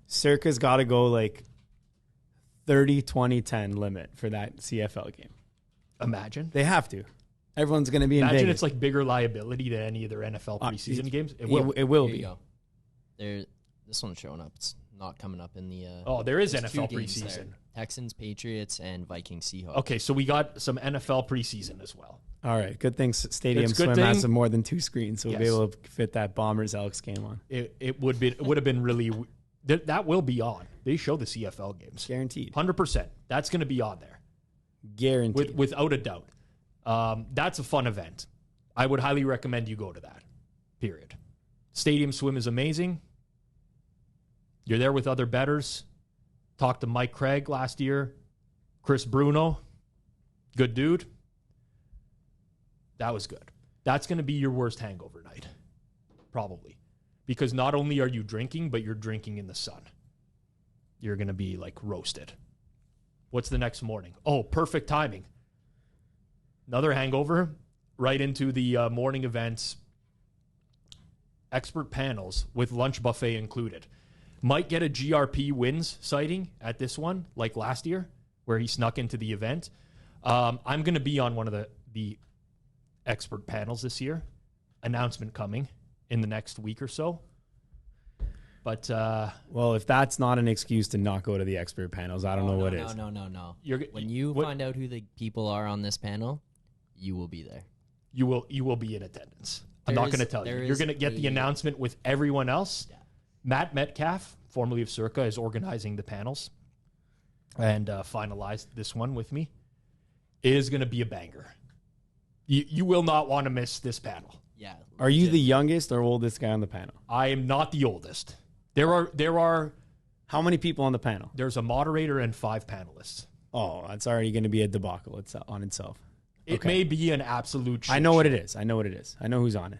Circa's got to go like 30, 20, 10 limit for that CFL game. Imagine. They have to. Everyone's going to be in Vegas. Imagine it's like bigger liability than any of their NFL preseason games. It will. It will be. This one's showing up. It's not coming up in the. There is there's NFL 2 games preseason. there. Texans, Patriots, and Vikings, Seahawks. Okay, so we got some NFL preseason as well. All right. Good thing Stadium It's a good Swim has thing. more than 2 screens, so we'll be Yes. able to fit that Bombers Elks game on. It would have been really that will be on. They show the CFL games. Guaranteed. 100%. That's going to be on there. Guaranteed. Without a doubt. That's a fun event. I would highly recommend you go to that. Period. Stadium Swim is amazing. You're there with other bettors. Talked to Mike Craig last year. Chris Bruno. Good dude. That was good. That's going to be your worst hangover night. Probably. Because not only are you drinking, but you're drinking in the sun. You're going to be like roasted. What's the next morning? Oh, perfect timing. Another hangover, right into the morning events. Expert panels with lunch buffet included. Might get a GRP wins sighting at this one, like last year, where he snuck into the event. I'm going to be on one of the expert panels this year. Announcement coming in the next week or so. But well, if that's not an excuse to not go to the expert panels, I don't know what is. No. When you find out who the people are on this panel, you will be there. You will be in attendance. I'm not going to tell you. You're going to get the announcement with everyone else. Yeah. Matt Metcalf, formerly of Circa, is organizing the panels and finalized this one with me. It is going to be a banger. You will not want to miss this panel. Yeah. Are you the youngest or oldest guy on the panel? I am not the oldest. There are How many people on the panel? there's a moderator and 5 panelists. Oh, that's already going to be a debacle on itself. It may be an absolute shit I know what show. it is. I know who's on it.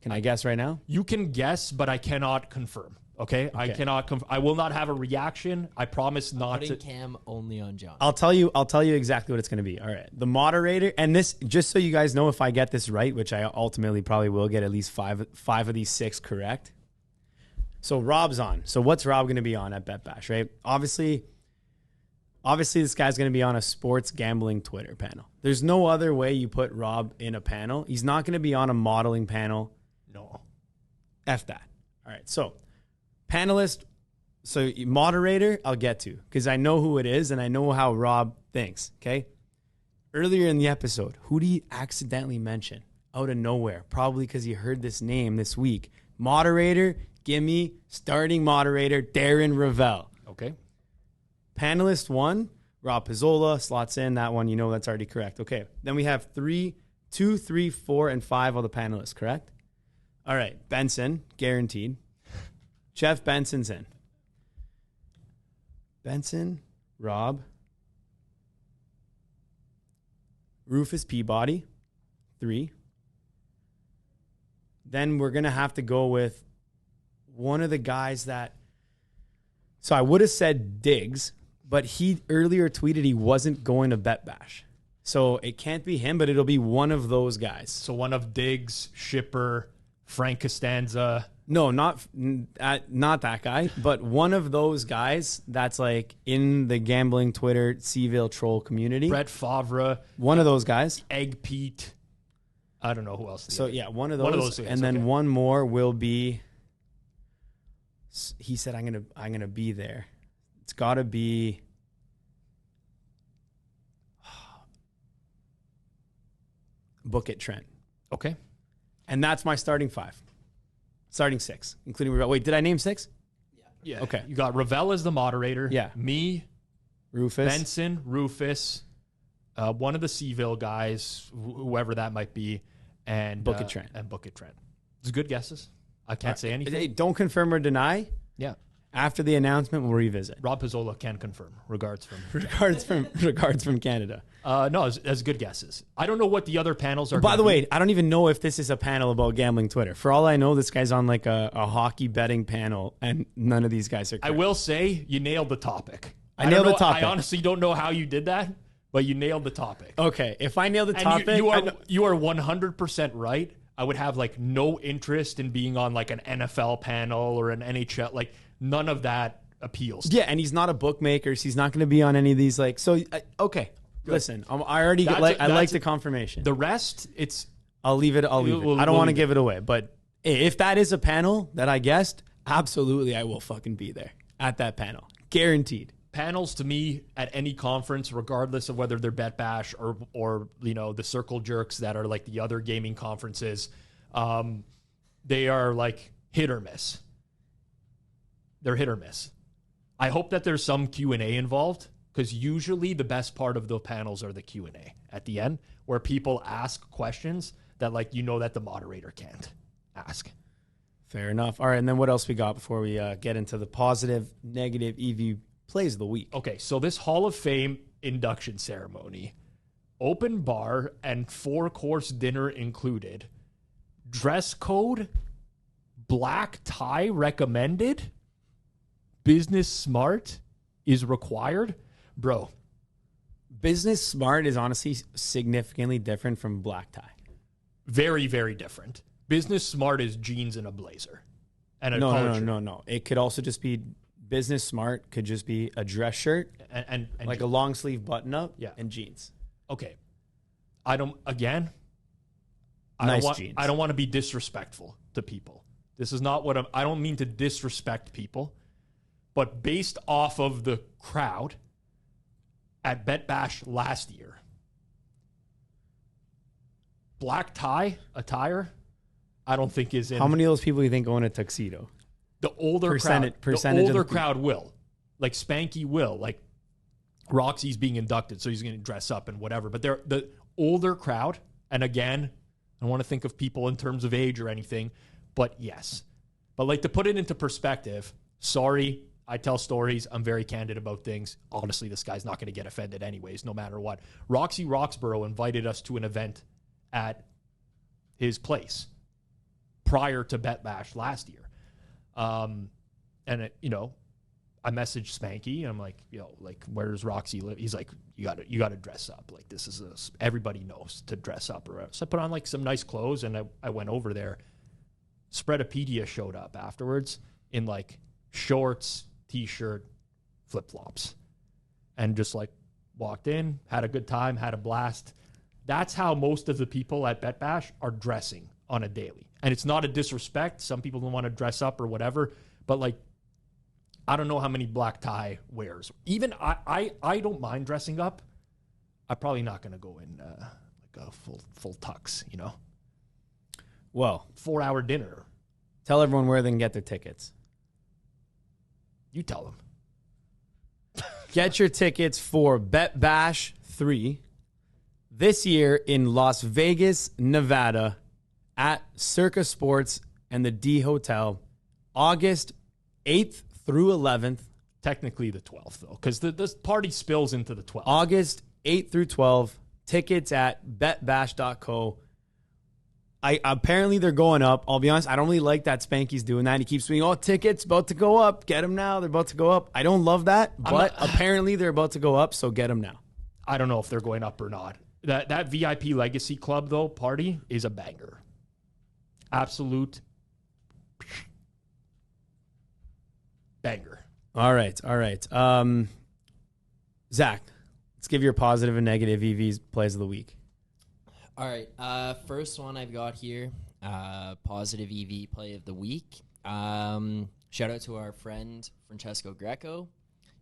Can I guess right now? You can guess, but I cannot confirm. Okay? I cannot I will not have a reaction. I promise not Putting to. Cam only on John. I'll tell you exactly what it's going to be. All right. The moderator, and this, just so you guys know, if I get this right, which I ultimately probably will get at least five of these 6 correct. So Rob's on. So what's Rob going to be on at BetBash, right? Obviously this guy's going to be on a sports gambling Twitter panel. There's no other way you put Rob in a panel. He's not going to be on a modeling panel. No. F that. All right. So panelist, so moderator, I'll get to because I know who it is and I know how Rob thinks. Okay. Earlier in the episode, who do you accidentally mention out of nowhere? Probably because you heard this name this week. Moderator, give me starting moderator, Darren Ravel. Okay. Panelist 1, Rob Pizzola, slots in that one. You know that's already correct. Okay. Then we have 2, 3, 4, and 5 of the panelists, correct? All right. Benson, guaranteed. Jeff Benson's in. Benson, Rob, Rufus Peabody, 3. Then we're going to have to go with one of the guys that... So I would have said Diggs, but he earlier tweeted he wasn't going to BetBash. So it can't be him, but it'll be one of those guys. So one of Diggs, Shipper, Frank Costanza. No, not that guy, but one of those guys that's like in the gambling Twitter Seaville troll community. Brett Favre. One of those guys. Egg Pete. I don't know who else. So yeah, one of those. One of those guys, and then okay. one more will be. He said, "I'm gonna be there." It's got to be. Book it, Trent. Okay. And that's my starting 5. Starting 6, including Ravel. Wait, did I name 6? Yeah. Okay. You got Ravel as the moderator. Yeah. Me, Rufus. Benson, Rufus, one of the Seaville guys, whoever that might be, and Book It Trent. And Book It Trent. It's good guesses. I can't say anything. Hey, don't confirm or deny. Yeah. After the announcement, we'll revisit. Rob Pizzola can confirm. Regards from Regards from Canada. No, as good guesses. I don't know what the other panels are. By the way, I don't even know if this is a panel about gambling Twitter. For all I know, this guy's on like a hockey betting panel, and none of these guys are correct. I will say you nailed the topic. I nailed the topic. I honestly don't know how you did that, but you nailed the topic. Okay, if I nail the And topic, you are 100% right. I would have like no interest in being on like an NFL panel or an NHL. Like none of that appeals. Yeah, and he's not a bookmaker, so he's not going to be on any of these. Like, so okay. Good. Listen, I already That's I like the confirmation. The rest, it's I'll leave it. I don't want to give it away. But if that is a panel that I guessed, Absolutely, I will fucking be there at that panel. Guaranteed. Panels to me at any conference, regardless of whether they're BetBash or the Circle Jerks that are like the other gaming conferences, they are like hit or miss. They're hit or miss. I hope that there's some Q&A involved, because usually the best part of the panels are the Q&A at the end, where people ask questions that that the moderator can't ask. Fair enough. All right, and then what else we got before we get into the positive, negative EV plays of the week? Okay, so this Hall of Fame induction ceremony, open bar and 4-course dinner included, dress code, black tie recommended, business smart is required. Bro, business smart is honestly significantly different from black tie. Very, very different. Business smart is jeans and a blazer. And a No. It could also just be business smart, could just be a dress shirt and like a long sleeve button up and jeans. Okay. I don't want to be disrespectful to people. This is not what I don't mean to disrespect people, but based off of the crowd at BetBash last year, black tie attire, I don't think is in. How many of those people do you think own a tuxedo? The older crowd will. Like Spanky will. Like Roxy's being inducted, so he's going to dress up and whatever. But they're the older crowd, and again, I don't want to think of people in terms of age or anything, but yes. But to put it into perspective, sorry, I tell stories. I'm very candid about things. Honestly, this guy's not going to get offended anyways, no matter what. Roxy Roxborough invited us to an event at his place prior to BetBash last year. I messaged Spanky and I'm like, where does Roxy live? He's like, you got to dress up. Like, this is everybody knows to dress up. So I put on some nice clothes and I went over there. Spreadopedia showed up afterwards in shorts, t-shirt, flip-flops, and just walked in, had a good time, had a blast. That's how most of the people at BetBash are dressing on a daily. And it's not a disrespect. Some people don't want to dress up or whatever, but I don't know how many black tie wears. Even I don't mind dressing up. I'm probably not going to go in a full tux, Well, 4-hour dinner. Tell everyone where they can get their tickets. You tell them. Get your tickets for BetBash 3 this year in Las Vegas, Nevada, at Circa Sports and the D Hotel, August 8th through 11th. Technically the 12th, though, because this party spills into the 12th. August 8th through 12th. Tickets at betbash.co. Apparently they're going up. I'll be honest, I don't really like that Spanky's doing that. He keeps saying, tickets about to go up. Get them now. They're about to go up. I don't love that, but apparently they're about to go up, so get them now. I don't know if they're going up or not. That VIP Legacy Club, though, party is a banger. Absolute banger. All right. Zach, let's give your positive and negative EVs plays of the week. All right. First one I've got here, positive EV play of the week. Shout out to our friend Francesco Greco.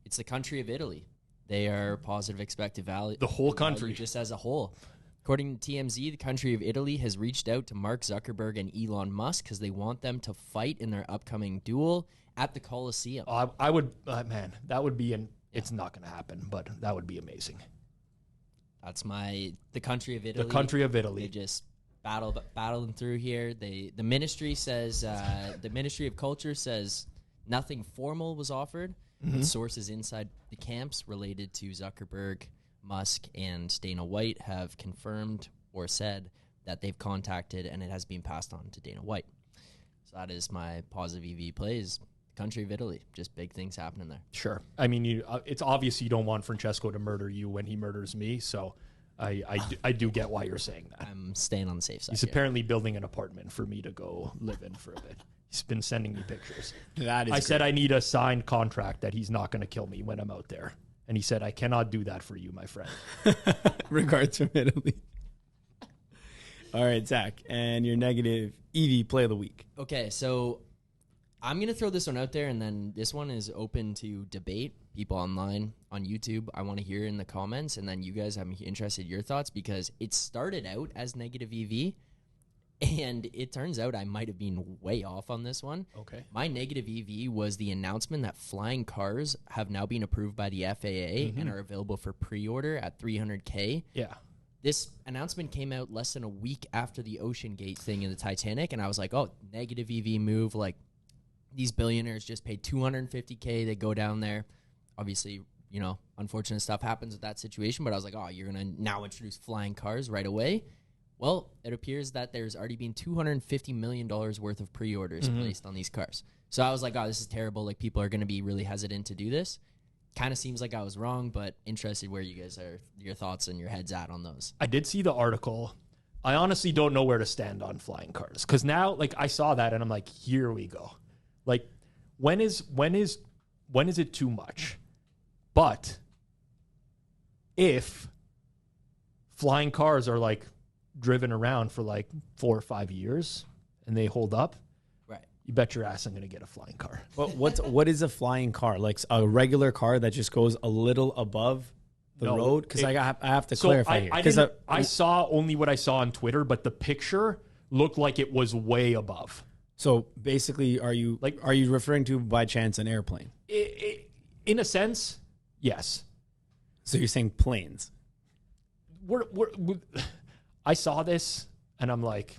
It's the country of Italy. They are positive expected value. The whole country. Just as a whole. According to TMZ, the country of Italy has reached out to Mark Zuckerberg and Elon Musk because they want them to fight in their upcoming duel at the Coliseum. I would, that would be it's not going to happen, but that would be amazing. That's the country of Italy. The country of Italy. They just battling through here. The ministry says, the Ministry of Culture says nothing formal was offered. Mm-hmm. But sources inside the camps related to Zuckerberg, Musk, and Dana White have confirmed or said that they've contacted and it has been passed on to Dana White. So that is my positive EV plays. Country of Italy, just big things happening there. Sure. I mean, it's obvious you don't want Francesco to murder you when he murders me, so I do get why you're saying that. I'm staying on the safe side. He's apparently building an apartment for me to go live in for a bit. He's been sending me pictures. I said I need a signed contract that he's not going to kill me when I'm out there. And he said, I cannot do that for you, my friend. Regards from Italy. All right, Zach, and your negative EV play of the week. Okay, so I'm going to throw this one out there, and then this one is open to debate. People online on YouTube, I want to hear in the comments, and then you guys, I'm interested in your thoughts, because it started out as negative EV, and it turns out I might have been way off on this one. Okay. My negative EV was the announcement that flying cars have now been approved by the FAA and are available for pre-order at $300K. Yeah. This announcement came out less than a week after the Ocean Gate thing in the Titanic, and I was like, oh, negative EV move, like, these billionaires just paid $250K. They go down there. Obviously, you know, unfortunate stuff happens with that situation. But I was like, oh, you're going to now introduce flying cars right away? Well, it appears that there's already been $250 million worth of pre-orders placed on these cars. So I was like, oh, this is terrible. Like, people are going to be really hesitant to do this. Kind of seems like I was wrong, but interested where you guys are, your thoughts and your heads at on those. I did see the article. I honestly don't know where to stand on flying cars, because now, like, I saw that and I'm like, here we go. Like, when is it too much? But if flying cars are like driven around for like 4 or 5 years and they hold up, right? You bet your ass I'm going to get a flying car. But what is a flying car? Like a regular car that just goes a little above the road? Because I have to clarify here. I saw only what I saw on Twitter, but the picture looked like it was way above. So basically, are you referring to by chance an airplane? In a sense, yes. So you're saying planes? I saw this and I'm like,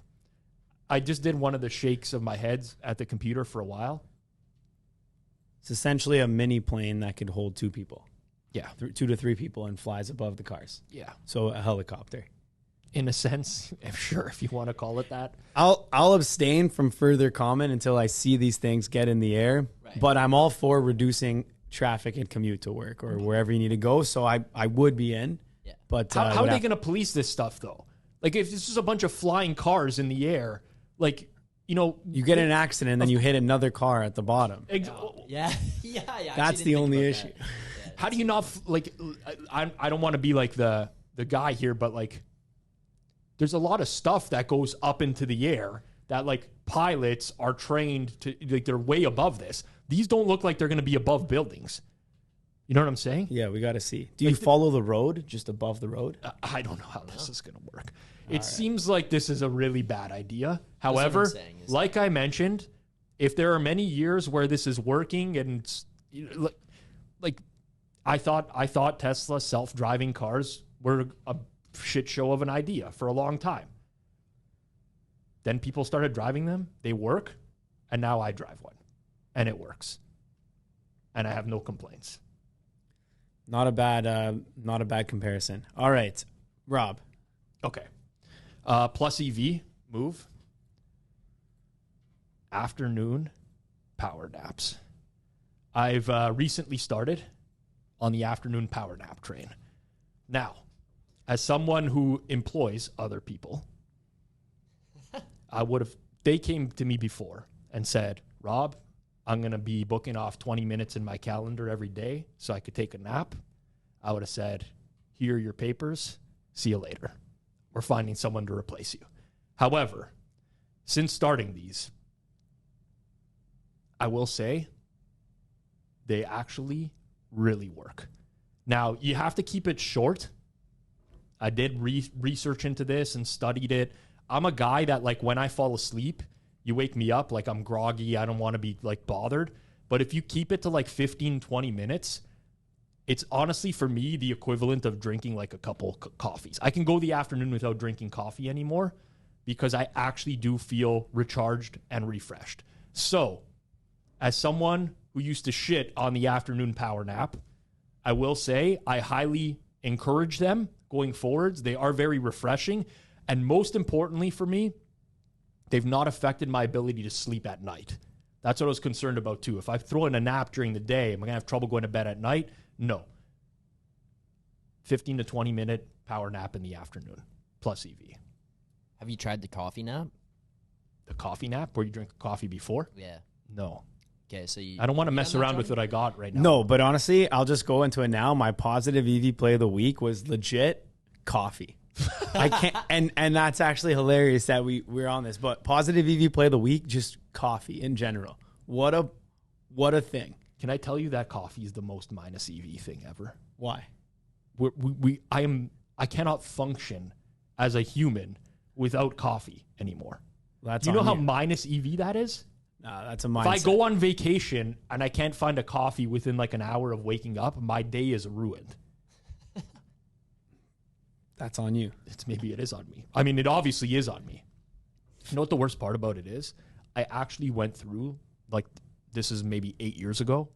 I just did one of the shakes of my heads at the computer for a while. It's essentially a mini plane that could hold 2 people. Yeah, 2 to 3 people, and flies above the cars. Yeah. So a helicopter. In a sense, sure, if you want to call it that. I'll abstain from further comment until I see these things get in the air. Right. But I'm all for reducing traffic and commute to work or wherever you need to go. So I would be in. Yeah. But how are they going to police this stuff though? Like, if this is a bunch of flying cars in the air, like, you know, you get in an accident and then you hit another car at the bottom. Yeah. That's the only issue. Yeah, how do you not like? I don't want to be like the guy here, but like, there's a lot of stuff that goes up into the air that like pilots are trained to, like, they're way above this. These don't look like they're going to be above buildings. You know what I'm saying? Yeah, we got to see. Do you follow the road just above the road? I don't know how this is going to work. It seems like this is a really bad idea. However, like I mentioned, if there are many years where this is working and like I thought Tesla self-driving cars were a shit show of an idea for a long time. Then people started driving them. They work. And now I drive one and it works. And I have no complaints. Not a bad comparison. All right, Rob. Okay. Plus EV move. Afternoon power naps. I've recently started on the afternoon power nap train. Now, as someone who employs other people, they came to me before and said, Rob, I'm going to be booking off 20 minutes in my calendar every day so I could take a nap. I would have said, here are your papers. See you later. We're finding someone to replace you. However, since starting these, I will say they actually really work. Now, you have to keep it short. I did research into this and studied it. I'm a guy that, like, when I fall asleep, you wake me up, like, I'm groggy. I don't want to be, like, bothered. But if you keep it to, like, 15, 20 minutes, it's honestly, for me, the equivalent of drinking, like, a couple coffees. I can go the afternoon without drinking coffee anymore because I actually do feel recharged and refreshed. So, as someone who used to shit on the afternoon power nap, I will say I highly encourage them going forwards. They are very refreshing. And most importantly for me, they've not affected my ability to sleep at night. That's what I was concerned about too. If I throw in a nap during the day, am I going to have trouble going to bed at night? No. 15 to 20 minute power nap in the afternoon, plus EV. Have you tried the coffee nap? The coffee nap where you drink coffee before? Yeah. No. Okay, so I don't want to mess around with what I got right now. No, but honestly, I'll just go into it now. My positive EV play of the week was legit coffee. I can't, and that's actually hilarious that we're on this. But positive EV play of the week, just coffee in general. What a thing. Can I tell you that coffee is the most minus EV thing ever? Why? I cannot function as a human without coffee anymore. That's Do you know on how minus EV that is? That's a mindset. If I go on vacation and I can't find a coffee within like an hour of waking up, my day is ruined. That's on you. Maybe it is on me. I mean, it obviously is on me. You know what the worst part about it is? I actually went through, like, this is maybe 8 years ago.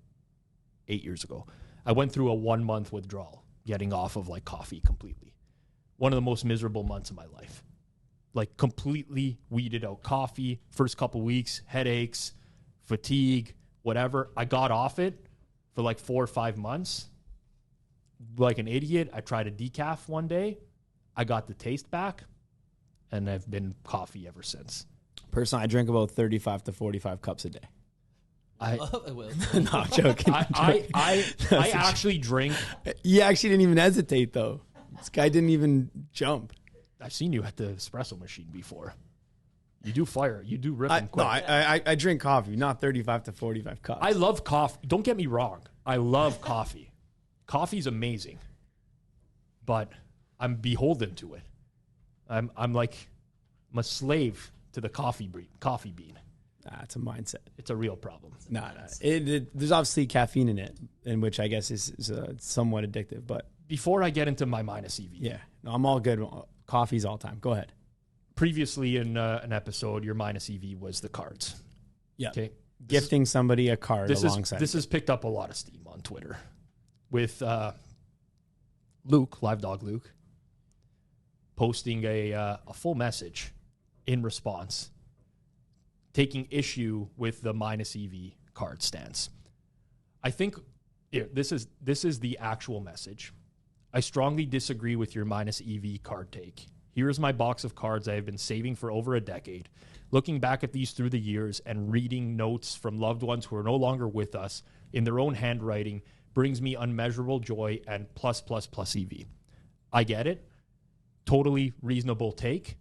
8 years ago. I went through a 1 month withdrawal, getting off of like coffee completely. One of the most miserable months of my life. Like, completely weeded out coffee. First couple weeks, headaches, fatigue, whatever. I got off it for like 4 or 5 months. Like an idiot, I tried a decaf one day. I got the taste back, and I've been coffee ever since. Personally, I drink about 35 to 45 cups a day. Well, No, I'm joking. I actually drink. You actually didn't even hesitate, though. This guy didn't even jump. I've seen you at the espresso machine before. You do fire. You do rip them No, quick. I drink coffee, not 35 to 45 cups. I love coffee. Don't get me wrong. I love coffee. Coffee's amazing, but I'm beholden to it. I'm a slave to the coffee bean. It's a mindset. It's a real problem. No. There's obviously caffeine in it, in which I guess is somewhat addictive. But Before I get into my minus EV, yeah, no, I'm all good. Coffee's all time. Go ahead. previously in an episode, your minus EV was the cards. Yeah. Okay. Gifting somebody a card alongside. This has picked up a lot of steam on Twitter with Luke, Live Dog Luke, posting a full message in response, taking issue with the minus EV card stance. I think this is the actual message. I strongly disagree with your minus EV card take. Here is my box of cards I have been saving for over a decade. Looking back at these through the years and reading notes from loved ones who are no longer with us in their own handwriting brings me unmeasurable joy and plus EV. I get it. Totally reasonable take.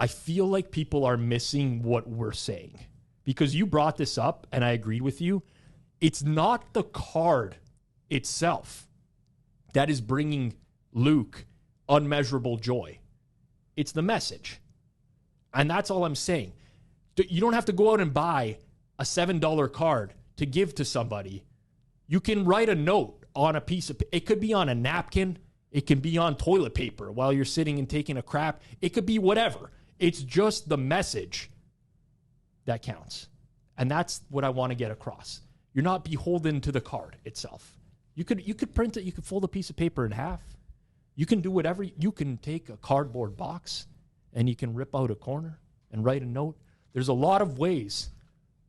I feel like people are missing what we're saying because you brought this up and I agreed with you. It's not the card itself that is bringing Luke unmeasurable joy. It's the message. And that's all I'm saying. You don't have to go out and buy a $7 card to give to somebody. You can write a note on a piece of, it could be on a napkin. It can be on toilet paper while you're sitting and taking a crap. It could be whatever. It's just the message that counts. And that's what I want to get across. You're not beholden to the card itself. You could print it. You could fold a piece of paper in half. You can do whatever. You can take a cardboard box and you can rip out a corner and write a note. There's a lot of ways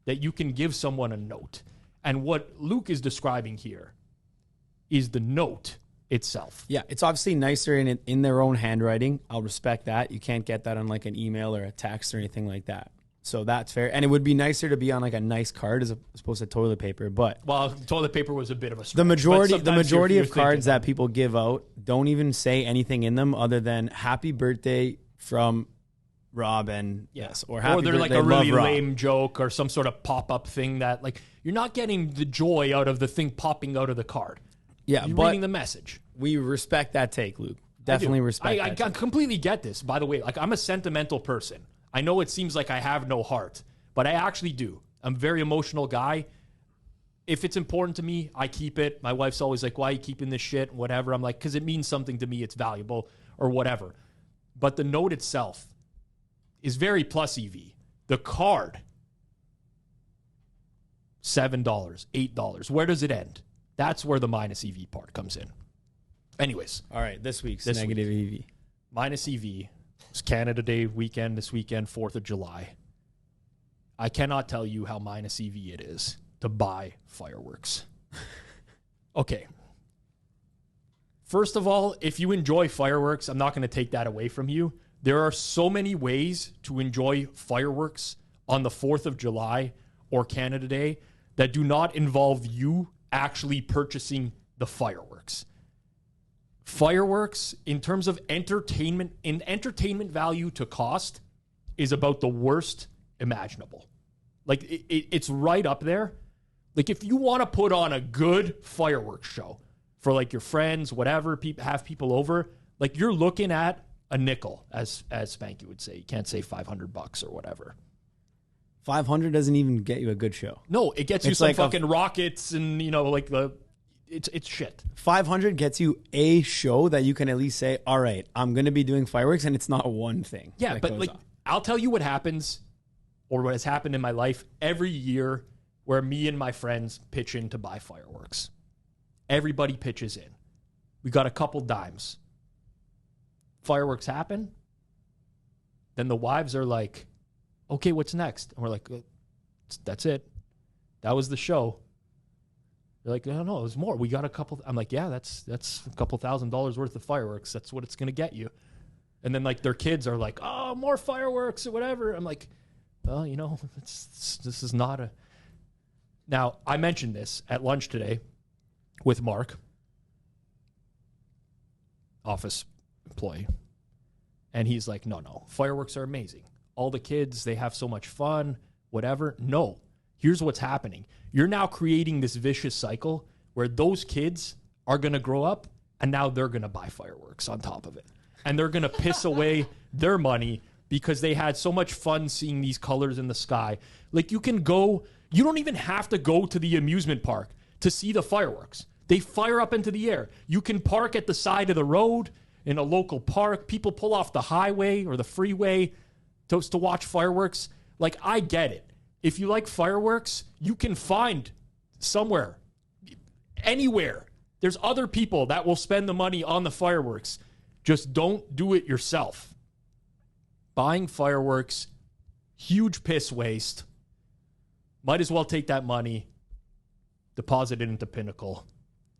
that you can give someone a note. And what Luke is describing here is the note itself. Yeah, it's obviously nicer in their own handwriting. I'll respect that. You can't get that on like an email or a text or anything like that. So that's fair. And it would be nicer to be on like a nice card as opposed to toilet paper. But well, toilet paper was a bit of a stretch. The majority you're of cards that people give out don't even say anything in them other than happy birthday from Rob and yes, or happy they're birthday, like a really love lame joke or some sort of pop-up thing that like you're not getting the joy out of the thing popping out of the card. Yeah, you're but reading the message. We respect that take, Luke. Definitely respect that. I completely get this, by the way. Like, I'm a sentimental person. I know it seems like I have no heart, but I actually do. I'm a very emotional guy. If it's important to me, I keep it. My wife's always like, why are you keeping this shit? Whatever. I'm like, because it means something to me. It's valuable or whatever. But the note itself is very plus EV. The card, $7, $8. Where does it end? That's where the minus EV part comes in. Anyways. All right, this week's negative EV. Minus EV. It's Canada Day weekend this weekend, 4th of July. I cannot tell you how minus EV it is to buy fireworks. Okay. First of all, if you enjoy fireworks, I'm not going to take that away from you. There are so many ways to enjoy fireworks on the 4th of July or Canada Day that do not involve you actually purchasing the fireworks. Fireworks, in terms of entertainment value to cost, is about the worst imaginable. Like, it's right up there. Like, if you want to put on a good fireworks show for, like, your friends, whatever, have people over, like, you're looking at a nickel, as Spanky would say. You can't say $500 or whatever. 500 doesn't even get you a good show. No, it gets you some like fucking rockets and, you know, like it's shit. 500 gets you a show that you can at least say, all right, I'm going to be doing fireworks, and it's not one thing. Yeah, but like, I'll tell you what happens, or what has happened in my life every year where me and my friends pitch in to buy fireworks. Everybody pitches in. We got a couple dimes. Fireworks happen. Then the wives are like, okay, what's next? And we're like, that's it. That was the show. They're like, no, there's more. We got a couple. I'm like, yeah, that's a couple $1,000s worth of fireworks. That's what it's going to get you. And then, like, their kids are like, oh, more fireworks or whatever. I'm like, well, you know, this is not a... Now, I mentioned this at lunch today with Mark, office employee. And he's like, no, fireworks are amazing. All the kids, they have so much fun, whatever. No, here's what's happening. You're now creating this vicious cycle where those kids are going to grow up and now they're going to buy fireworks on top of it. And they're going to piss away their money because they had so much fun seeing these colors in the sky. Like, you don't even have to go to the amusement park to see the fireworks. They fire up into the air. You can park at the side of the road in a local park. People pull off the highway or the freeway to watch fireworks. Like, I get it. If you like fireworks, you can find somewhere, anywhere. There's other people that will spend the money on the fireworks. Just don't do it yourself. Buying fireworks, huge piss waste. Might as well take that money, deposit it into Pinnacle,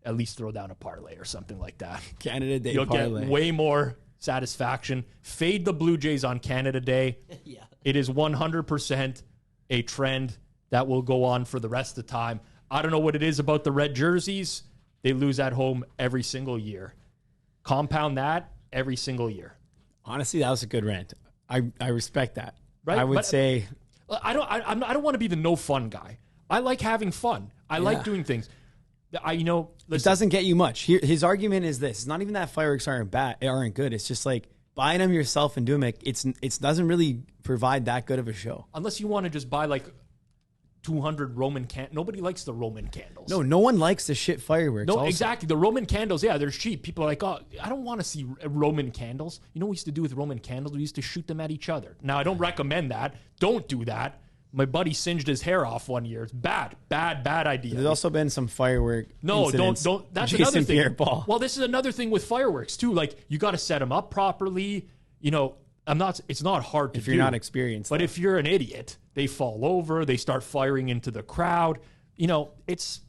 at least throw down a parlay or something like that. Canada Day You'll parlay. Get way more satisfaction. Fade the Blue Jays on Canada Day. Yeah. It is 100% a trend that will go on for the rest of the time. I don't know what it is about the red jerseys. They lose at home every single year. Compound that every single year. Honestly, that was a good rant. I respect that. Right? I would say... I don't want to be the no fun guy. I like having fun. I like doing things. Listen, it doesn't get you much. His argument is this: it's not even that fireworks aren't good. It's just like buying them yourself and doing it. It doesn't really provide that good of a show. Unless you want to just buy like 200 Roman candles. Nobody likes the Roman candles. No one likes the shit fireworks. No, also. exactly. The Roman candles, yeah, they're cheap. People are like, oh, I don't want to see Roman candles. You know what we used to do with Roman candles? We used to shoot them at each other. Now, I don't recommend that. Don't do that. My buddy singed his hair off one year. It's bad idea. There's also been some firework. No, incidents. don't. That's Jason another thing. Pierre-Paul. Well, this is another thing with fireworks too. Like, you got to set them up properly. You know, it's not hard to do. If you're not experienced. But if you're an idiot, they fall over, they start firing into the crowd. You know, it's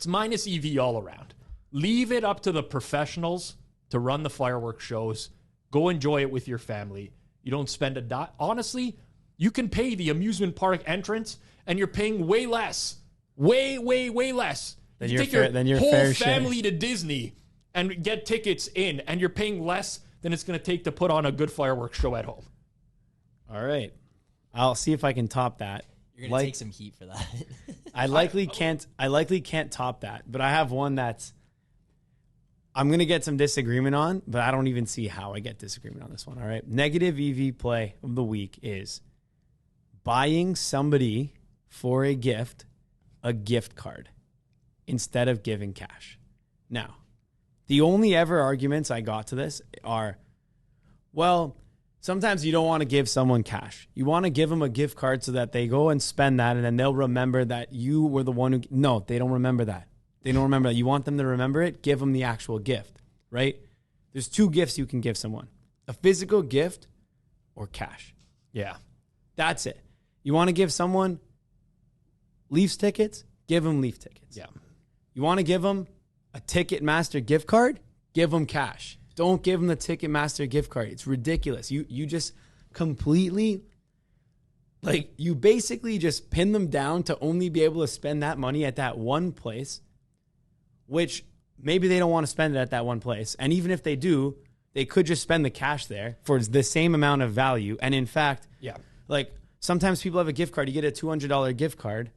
minus EV all around. Leave it up to the professionals to run the fireworks shows. Go enjoy it with your family. You don't spend a dime. Honestly, you can pay the amusement park entrance and you're paying way less. Way less. Than you your take fair, your whole fair family share. to Disney and get tickets in, and you're paying less than it's going to take to put on a good fireworks show at home. All right. I'll see if I can top that. You're going to take some heat for that. I likely can't top that, but I have one that's I'm going to get some disagreement on, but I don't even see how I get disagreement on this one. All right. Negative EV play of the week is buying somebody for a gift card instead of giving cash. Now, the only ever arguments I got to this are, well, sometimes you don't want to give someone cash. You want to give them a gift card so that they go and spend that, and then they'll remember that you were the one who... No, they don't remember that. They don't remember that. You want them to remember it? Give them the actual gift, right? There's two gifts you can give someone. A physical gift or cash. Yeah. That's it. You want to give someone Leafs tickets? Give them Leaf tickets. Yeah. You want to give them a Ticketmaster gift card? Give them cash. Don't give them the Ticketmaster gift card. It's ridiculous. You just completely, like, you basically just pin them down to only be able to spend that money at that one place, which maybe they don't want to spend it at that one place. And even if they do, they could just spend the cash there for the same amount of value. And in fact, yeah, like, Sometimes people have a gift card. You get a $200 gift card,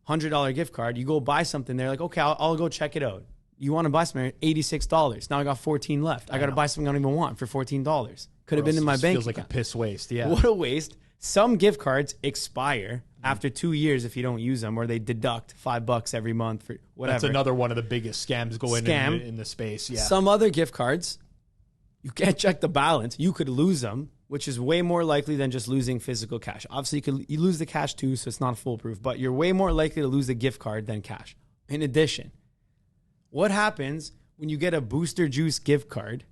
$100 gift card. You go buy something. They're like, okay, I'll go check it out. You want to buy something, $86. Now I got 14 left. I got to buy something I don't even want for $14. Could have been in my bank Feels like a piss waste. Yeah. What a waste. Some gift cards expire after 2 years if you don't use them, or they deduct $5 every month for whatever. That's another one of the biggest scams going in the space. Yeah. Some other gift cards, you can't check the balance. You could lose them, which is way more likely than just losing physical cash. Obviously, you lose the cash too, so it's not foolproof, but you're way more likely to lose the gift card than cash. In addition, what happens when you get a Booster Juice gift card?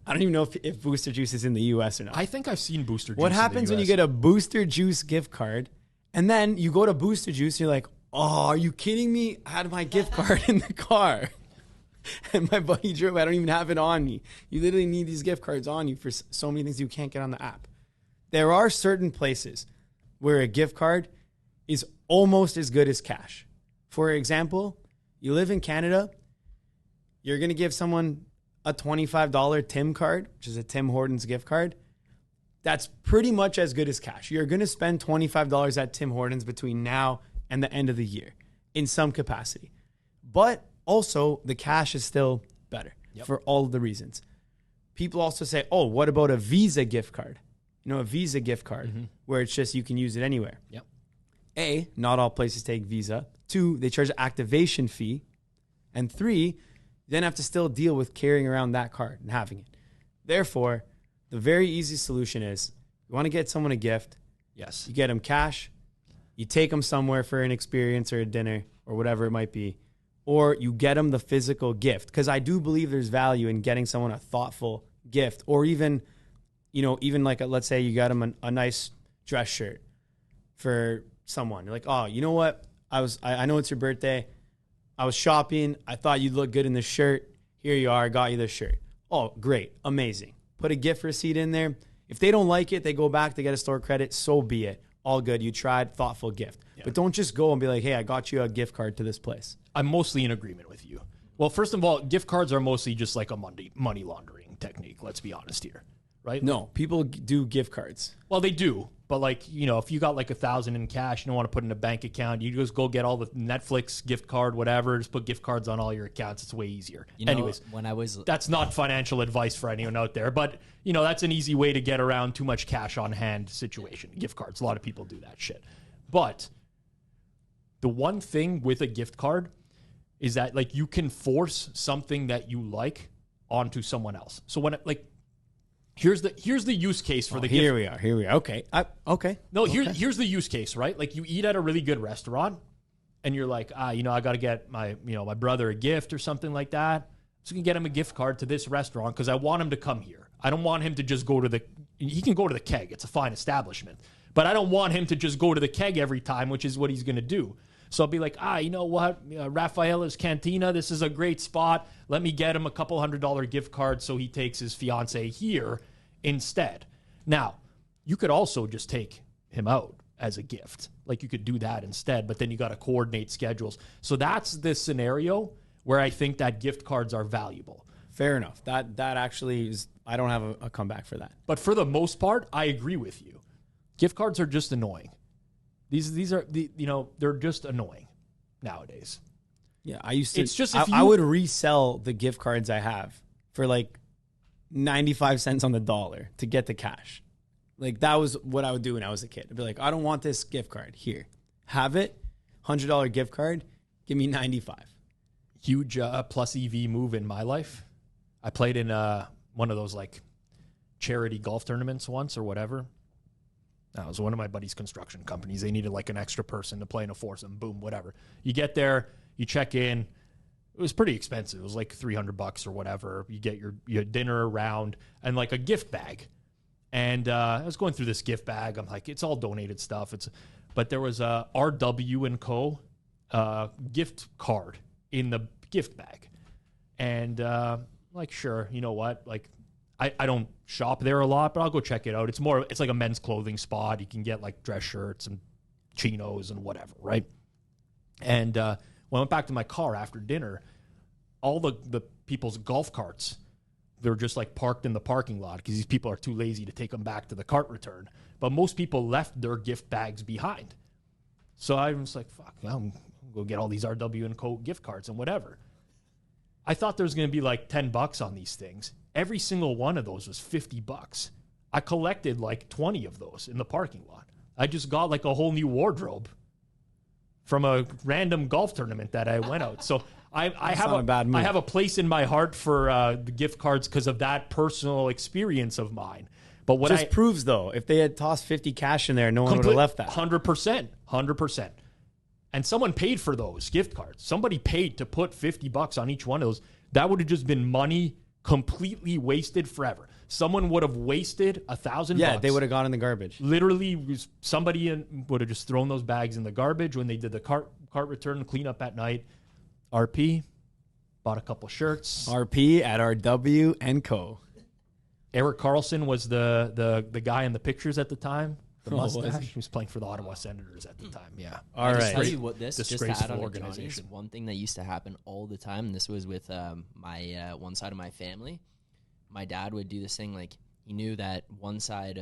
I don't even know if Booster Juice is in the U.S. or not. I think I've seen Booster Juice. What happens when you get a Booster Juice gift card, and then you go to Booster Juice, and you're like, oh, are you kidding me? I had my gift card in the car. And my buddy drove. I don't even have it on me. You literally need these gift cards on you for so many things you can't get on the app. There are certain places where a gift card is almost as good as cash. For example, you live in Canada, you're going to give someone a $25 Tim card, which is a Tim Hortons gift card. That's pretty much as good as cash. You're going to spend $25 at Tim Hortons between now and the end of the year in some capacity. But also, the cash is still better for all of the reasons. People also say, oh, what about a Visa gift card? You know, a Visa gift card where it's just you can use it anywhere. Yep. A, not all places take Visa. 2, they charge an activation fee. And 3, you then have to still deal with carrying around that card and having it. Therefore, the very easy solution is you want to get someone a gift. Yes. You get them cash. You take them somewhere for an experience or a dinner or whatever it might be. Or you get them the physical gift. Because I do believe there's value in getting someone a thoughtful gift. Or even, you know, even like, let's say you got them a nice dress shirt for someone. You're like, oh, you know what? I know it's your birthday. I was shopping. I thought you'd look good in this shirt. Here you are. I got you this shirt. Oh, great. Amazing. Put a gift receipt in there. If they don't like it, they go back, they get a store credit. So be it. All good. You tried. Thoughtful gift. Yeah. But don't just go and be like, hey, I got you a gift card to this place. I'm mostly in agreement with you. Well, first of all, gift cards are mostly just like a money laundering technique. Let's be honest here, right? No, people do gift cards. Well, they do. But like, you know, if you got like $1,000 in cash, you don't want to put in a bank account. You just go get all the Netflix gift card, whatever. Just put gift cards on all your accounts. It's way easier. You know, anyways, when I was that's not financial advice for anyone out there, but you know, that's an easy way to get around too much cash on hand situation. Gift cards. A lot of people do that shit. But the one thing with a gift card is that like you can force something that you like onto someone else. So when it, like, here's the use case for the gift. Here we are. Okay. Okay. No, here's the use case, right? Like you eat at a really good restaurant and you're like, you know, I got to get my brother a gift or something like that. So you can get him a gift card to this restaurant because I want him to come here. I don't want him to just go to he can go to the Keg. It's a fine establishment. But I don't want him to just go to the Keg every time, which is what he's going to do. So I'll be like, you know what? Rafaela's Cantina, this is a great spot. Let me get him a couple $100 gift card so he takes his fiance here instead. Now, you could also just take him out as a gift. Like you could do that instead, but then you got to coordinate schedules. So that's the scenario where I think that gift cards are valuable. Fair enough. That actually is, I don't have a comeback for that. But for the most part, I agree with you. Gift cards are just annoying. These are they're just annoying nowadays. Yeah, I used to. It's just I would resell the gift cards I have for like 95 cents on the dollar to get the cash. Like that was what I would do when I was a kid. I'd be like, I don't want this gift card. Here, have it. $100 gift card. Give me 95. Huge plus EV move in my life. I played in one of those like charity golf tournaments once or whatever. That was one of my buddy's construction companies. They needed like an extra person to play in a foursome. Boom, whatever. You get there, you check in. It was pretty expensive. It was like $300 or whatever. You get your dinner around and like a gift bag. And I was going through this gift bag. I'm like, it's all donated stuff. But there was a RW & Co. Gift card in the gift bag. And like, sure, you know what? Like, I don't shop there a lot, but I'll go check it out. It's like a men's clothing spot. You can get like dress shirts and chinos and whatever, right? And when I went back to my car after dinner, all the people's golf carts they're just like parked in the parking lot because these people are too lazy to take them back to the cart return. But most people left their gift bags behind. So I was like, fuck, I'm going to go get all these RW & Co. gift cards and whatever. I thought there was going to be like $10 on these things. Every single one of those was $50. I collected like 20 of those in the parking lot. I just got like a whole new wardrobe from a random golf tournament that I went out. So I have a place in my heart for the gift cards because of that personal experience of mine. But what just proves though, if they had tossed 50 cash in there, no one would have left that. 100%. And someone paid for those gift cards. Somebody paid to put $50 on each one of those. That would have just been money completely wasted forever. Someone would have wasted $1,000. Yeah, they would have gone in the garbage. Literally, somebody would have just thrown those bags in the garbage when they did the cart return and clean up at night. RP, bought a couple shirts. RP at RW & Co. Eric Carlson was the guy in the pictures at the time. The mustache. He? He was playing for the Ottawa Senators at the time. Yeah. All right. Tell you what, this just to add on to organization. Johnny's, one thing that used to happen all the time. And this was with my one side of my family. My dad would do this thing like he knew that one side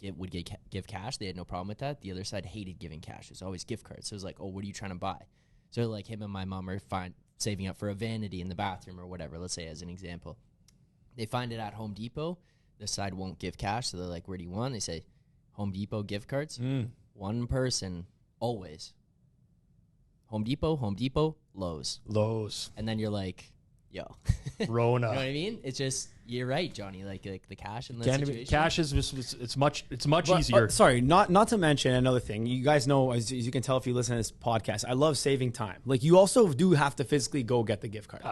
would give cash. They had no problem with that. The other side hated giving cash. It was always gift cards. So it was like, oh, what are you trying to buy? So like him and my mom are saving up for a vanity in the bathroom or whatever. Let's say as an example, they find it at Home Depot. This side won't give cash, so they're like, where do you want? They say, Home Depot gift cards. One person, always. Home Depot, Lowe's. And then you're like, yo. Rona. You know what I mean? It's just, you're right, Johnny. Like the cash in the situation. Cash is it's much easier. Sorry, not to mention another thing. You guys know, as you can tell if you listen to this podcast, I love saving time. Like you also do have to physically go get the gift card.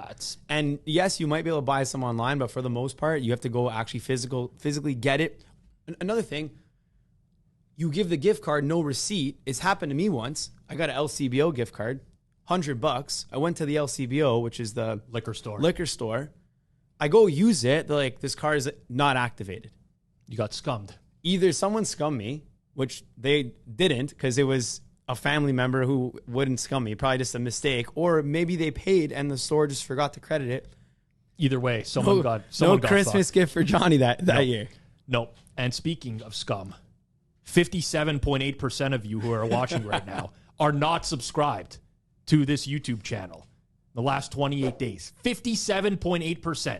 And yes, you might be able to buy some online, but for the most part, you have to go actually physically get it. Another thing, you give the gift card, no receipt. It's happened to me once. I got an LCBO gift card, $100. I went to the LCBO, which is the liquor store. I go use it. They're like, this card is not activated. You got scummed. Either someone scummed me, which they didn't because it was a family member who wouldn't scum me, probably just a mistake, or maybe they paid and the store just forgot to credit it. Either way, someone got Christmas fucked. gift for Johnny that year. No. And speaking of scum, 57.8% of you who are watching right now are not subscribed to this YouTube channel. The last 28 days, 57.8%.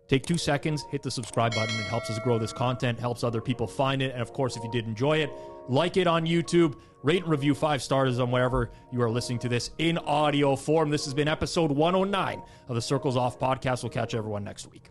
Take 2 seconds, hit the subscribe button. It helps us grow this content, helps other people find it. And of course, if you did enjoy it, like it on YouTube, rate and review 5 stars on wherever you are listening to this in audio form. This has been episode 109 of the Circles Off podcast. We'll catch everyone next week.